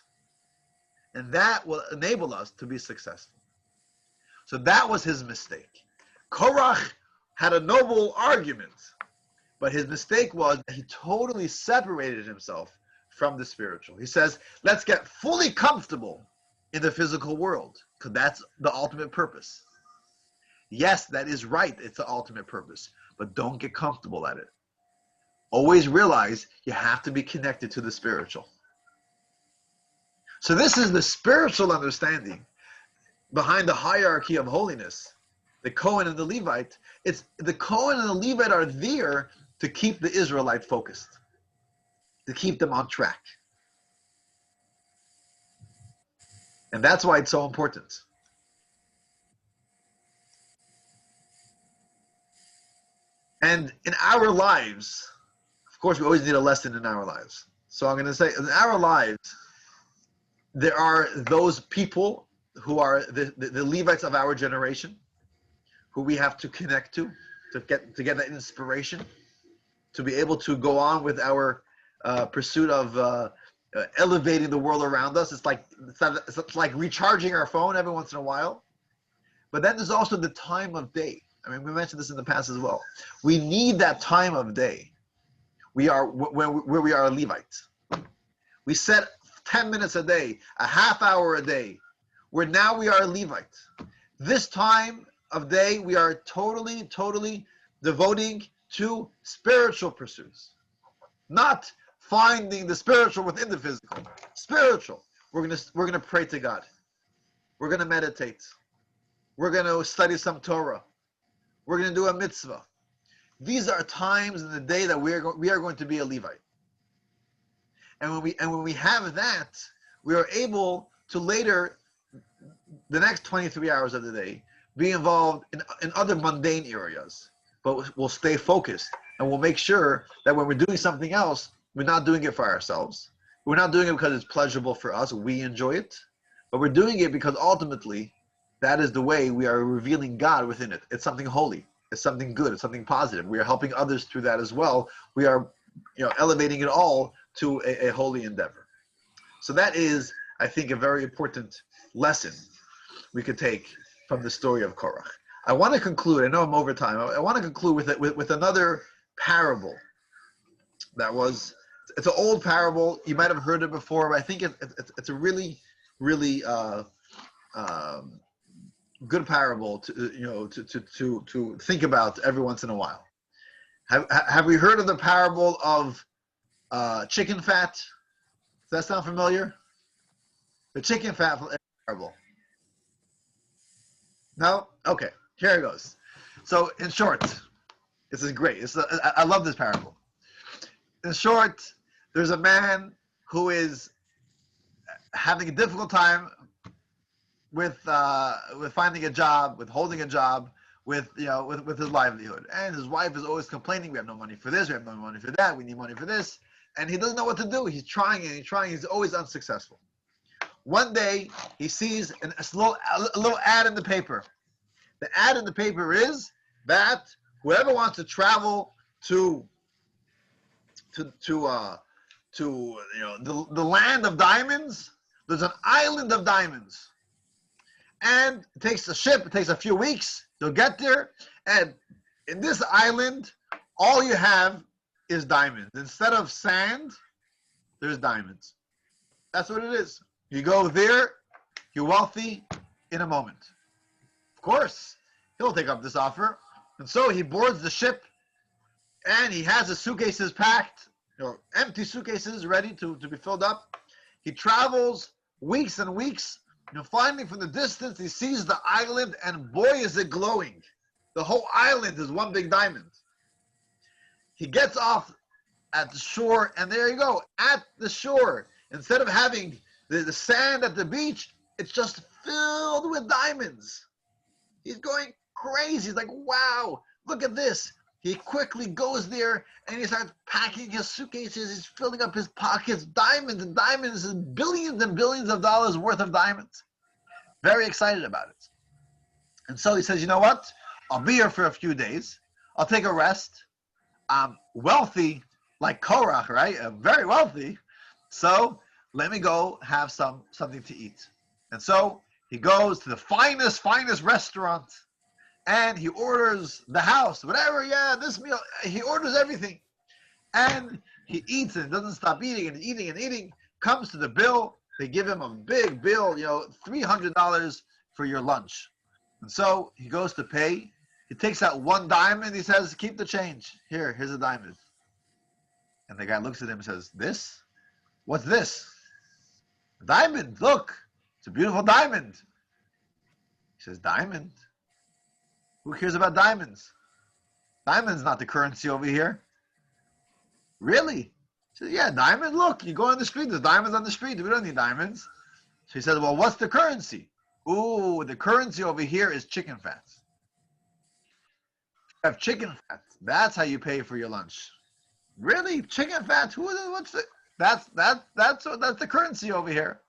And that will enable us to be successful. So that was his mistake. Korach had a noble argument, but his mistake was that he totally separated himself from the spiritual. He says, let's get fully comfortable in the physical world, because that's the ultimate purpose. Yes, that is right. It's the ultimate purpose, but don't get comfortable at it. Always realize you have to be connected to the spiritual. So this is the spiritual understanding behind the hierarchy of holiness. The Cohen and the Levite, it's the Cohen and the Levite are there to keep the Israelite focused, to keep them on track. And that's why it's so important. And in our lives, of course, we always need a lesson in our lives. So I'm going to say, in our lives, there are those people who are the Levites of our generation, who we have to connect to get that inspiration, to be able to go on with our pursuit of elevating the world around us. It's like recharging our phone every once in a while. But then there's also the time of day. I mean, we mentioned this in the past as well. We need that time of day. Where we are Levites. We set 10 minutes a day, a half hour a day, where now we are Levites. This time of day, we are totally devoting to spiritual pursuits. Not finding the spiritual within the physical. Spiritual. We're gonna pray to God. We're gonna meditate. We're gonna study some Torah. We're gonna do a mitzvah. These are times in the day that we are going to be a Levite. And when we have that, we are able to later, the next 23 hours of the day, be involved in other mundane areas, but we'll stay focused and we'll make sure that when we're doing something else, we're not doing it for ourselves. We're not doing it because it's pleasurable for us. We enjoy it, but we're doing it because ultimately that is the way we are revealing God within it. It's something holy. It's something good. It's something positive. We are helping others through that as well. We are, elevating it all to a holy endeavor. So that is, I think, a very important lesson we could take from the story of Korach. I want to conclude. I know I'm over time. I want to conclude with another parable. It's an old parable. You might have heard it before, but I think it's a really, really good parable to think about every once in a while. Have we heard of the parable of chicken fat? Does that sound familiar? The chicken fat parable. No? Okay. Here it goes. So in short, this is great. I love this parable. In short, there's a man who is having a difficult time with finding a job, with holding a job, with his livelihood. And his wife is always complaining, we have no money for this, we have no money for that, we need money for this. And he doesn't know what to do. He's trying and he's trying. He's always unsuccessful. One day, he sees a little ad in the paper. The ad in the paper is that whoever wants to travel to the land of diamonds, there's an island of diamonds. And it takes a ship, it takes a few weeks, you'll get there, and in this island, all you have is diamonds. Instead of sand, there's diamonds. That's what it is. You go there, you're wealthy in a moment. Of course, he'll take up this offer. And so he boards the ship, and he has his suitcases packed, empty suitcases ready to be filled up. He travels weeks and weeks. Finally, from the distance, he sees the island, and boy, is it glowing. The whole island is one big diamond. He gets off at the shore, and there you go. At the shore, instead of having the sand at the beach, it's just filled with diamonds. He's going crazy. He's like, wow, look at this. He quickly goes there, and he starts packing his suitcases. He's filling up his pockets, diamonds and diamonds, and billions of dollars worth of diamonds. Very excited about it. And so he says, you know what? I'll be here for a few days. I'll take a rest. I'm wealthy like Korach, right? I'm very wealthy. So let me go have something to eat. And so he goes to the finest restaurant, and he orders the house, whatever, this meal. He orders everything. And he eats and doesn't stop eating and eating and eating. Comes to the bill. They give him a big bill, $300 for your lunch. And so he goes to pay. He takes out one diamond. He says, keep the change. Here's a diamond. And the guy looks at him and says, this? What's this? A diamond. Look, it's a beautiful diamond. He says, diamond? Who cares about diamonds? Diamond's not the currency over here. Really? He says, yeah, diamond. Look, you go on the street. There's diamonds on the street. We don't need diamonds. So he says, well, what's the currency? Ooh, the currency over here is chicken fat. You have chicken fat. That's how you pay for your lunch. Really? Chicken fat? What's the? That's the currency over here.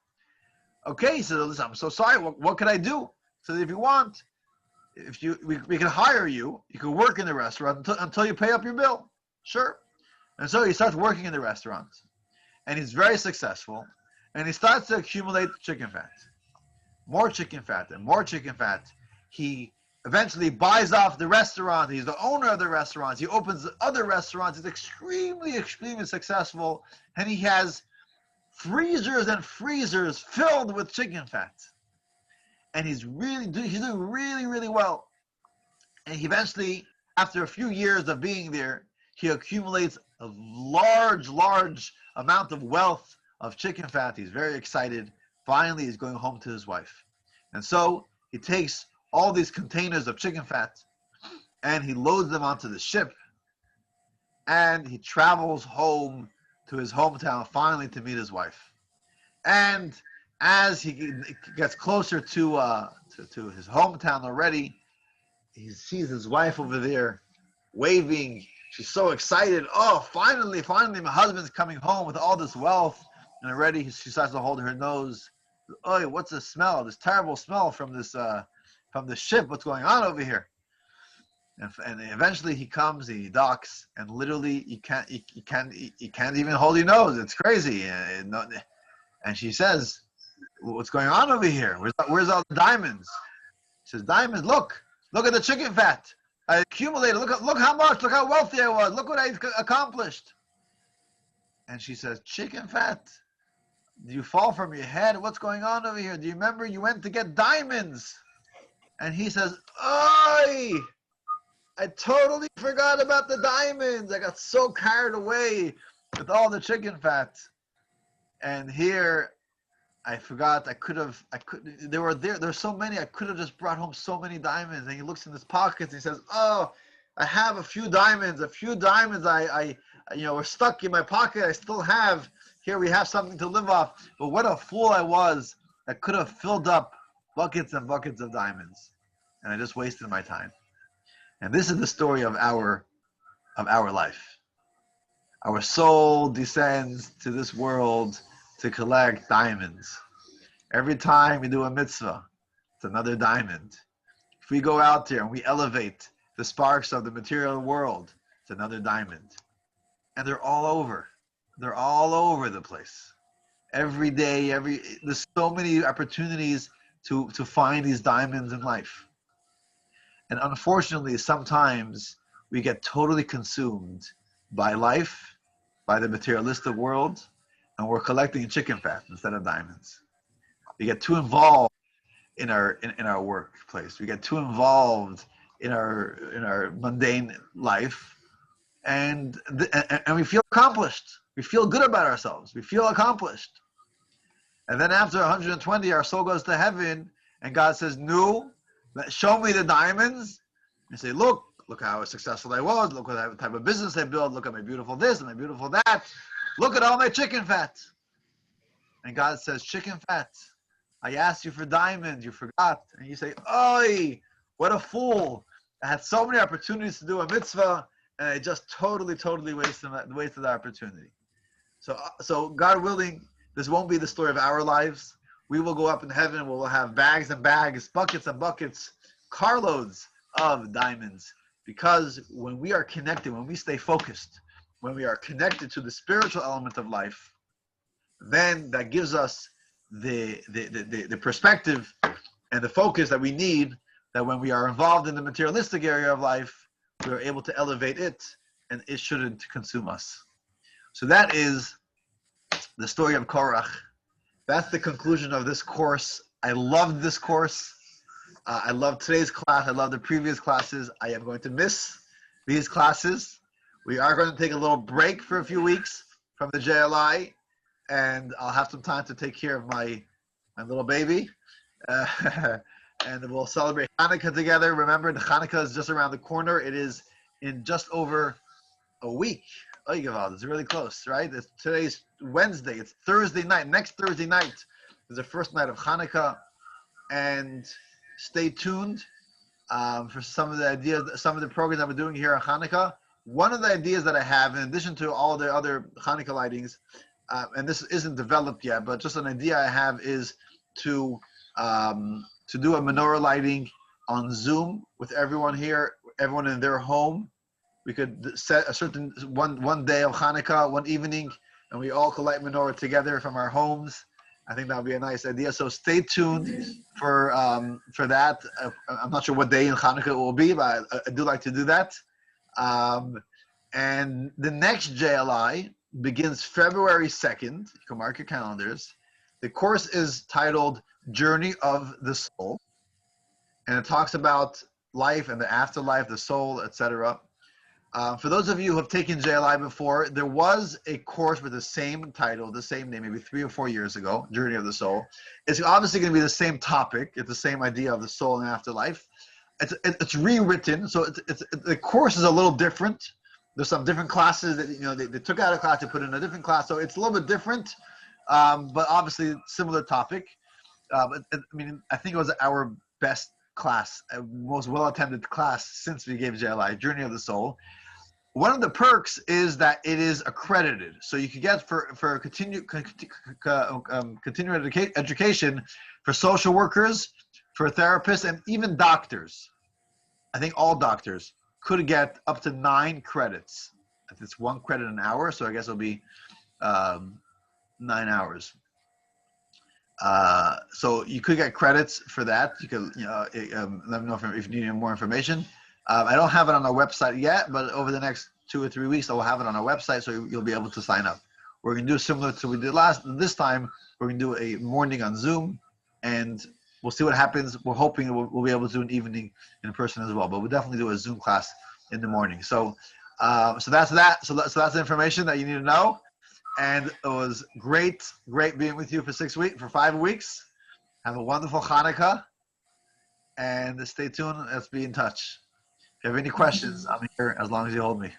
Okay, so listen, I'm so sorry. What can I do? So if you want, we can hire you. You can work in the restaurant until you pay up your bill. Sure. And so he starts working in the restaurant, and he's very successful, and he starts to accumulate chicken fat. More chicken fat and more chicken fat. He eventually buys off the restaurant. He's the owner of the restaurants. He opens other restaurants. He's extremely successful, and he has freezers and freezers filled with chicken fat. And he's doing really well. And he eventually, after a few years of being there, he accumulates a large amount of wealth of chicken fat. He's very excited. Finally, he's going home to his wife. And so he takes all these containers of chicken fat and he loads them onto the ship. And he travels home to his hometown finally to meet his wife. And As he gets closer to his hometown already, he sees his wife over there waving. She's so excited. Oh, finally, finally, my husband's coming home with all this wealth. And already she starts to hold her nose. Oh, what's the smell? This terrible smell from the ship. What's going on over here? And eventually he comes, he docks, and literally you can't even hold your nose. It's crazy. And she says, "What's going on over here? Where's all the diamonds?" He says, "Diamonds. Look at the chicken fat. I accumulated. Look how much. Look how wealthy I was. Look what I accomplished." And she says, "Chicken fat? Do you fall from your head? What's going on over here? Do you remember you went to get diamonds?" And he says, "Oi! I totally forgot about the diamonds. I got so carried away with all the chicken fat. And here I forgot. There's so many. I could have just brought home so many diamonds." And he looks in his pockets and he says, "Oh, I have a few diamonds. I were stuck in my pocket. I still have. Here we have something to live off. But what a fool I was. I could have filled up buckets and buckets of diamonds. And I just wasted my time." And this is the story of our life. Our soul descends to this world to collect diamonds. Every time we do a mitzvah, it's another diamond. If we go out there and we elevate the sparks of the material world, it's another diamond. And they're all over. They're all over the place. Every day, there's so many opportunities to find these diamonds in life. And unfortunately, sometimes we get totally consumed by life, by the materialistic world, and we're collecting chicken fat instead of diamonds. We get too involved in our workplace. We get too involved in our mundane life, and we feel accomplished. We feel good about ourselves. We feel accomplished. And then after 120, our soul goes to heaven, and God says, "No, show me the diamonds." And say, look how successful I was. Look what type of business I built. Look at my beautiful this and my beautiful that. Look at all my chicken fat. And God says, "Chicken fat, I asked you for diamonds. You forgot." And you say, "Oi, what a fool. I had so many opportunities to do a mitzvah, and I just totally wasted the opportunity." So God willing, this won't be the story of our lives. We will go up in heaven and we'll have bags and bags, buckets and buckets, carloads of diamonds. Because when we are connected, when we stay focused, when we are connected to the spiritual element of life, then that gives us the perspective and the focus that we need, that when we are involved in the materialistic area of life, we are able to elevate it and it shouldn't consume us. So that is the story of Korach. That's the conclusion of this course. I loved this course. I love today's class. I love the previous classes. I am going to miss these classes. We are going to take a little break for a few weeks from the JLI, and I'll have some time to take care of my little baby. And we'll celebrate Hanukkah together. Remember, the Hanukkah is just around the corner. It is in just over a week. Oh, it's really close, right? Today's Wednesday. It's Thursday night. Next Thursday night is the first night of Hanukkah. And stay tuned for some of the ideas, some of the programs that we're doing here on Hanukkah. One of the ideas that I have, in addition to all the other Hanukkah lightings, and this isn't developed yet, but just an idea I have, is to do a menorah lighting on Zoom with everyone here, everyone in their home. We could set a certain one day of Hanukkah, one evening, and we all could light menorah together from our homes. I think that would be a nice idea. So stay tuned for that. I'm not sure what day in Hanukkah it will be, but I do like to do that. And the next JLI begins February 2nd. You can mark your calendars. The course is titled Journey of the Soul, and it talks about life and the afterlife, the soul, etc. For those of you who have taken JLI before, there was a course with the same title, the same name, maybe 3 or 4 years ago, Journey of the Soul. It's obviously going to be the same topic. It's the same idea of the soul and afterlife. It's rewritten, so the course is a little different. There's some different classes that they took out a class to put in a different class, so it's a little bit different. but obviously similar topic. I mean, I think it was our best class, most well-attended class since we gave JLI, Journey of the Soul. One of the perks is that it is accredited, so you can get for continuing education for social workers, for therapists, and even doctors. I think all doctors could get up to 9 credits. If it's 1 credit an hour, so I guess it'll be 9 hours. So you could get credits for that. You could, let me know if you need more information. I don't have it on our website yet, but over the next 2 or 3 weeks, I will have it on our website, so you'll be able to sign up. We're going to do similar to what we did this time. We're going to do a morning on Zoom, and we'll see what happens. We're hoping we'll be able to do an evening in person as well, but we'll definitely do a Zoom class in the morning. So that's that. So that's the information that you need to know. And it was great being with you for 5 weeks. Have a wonderful Hanukkah, and stay tuned. Let's be in touch. If you have any questions, I'm here as long as you hold me.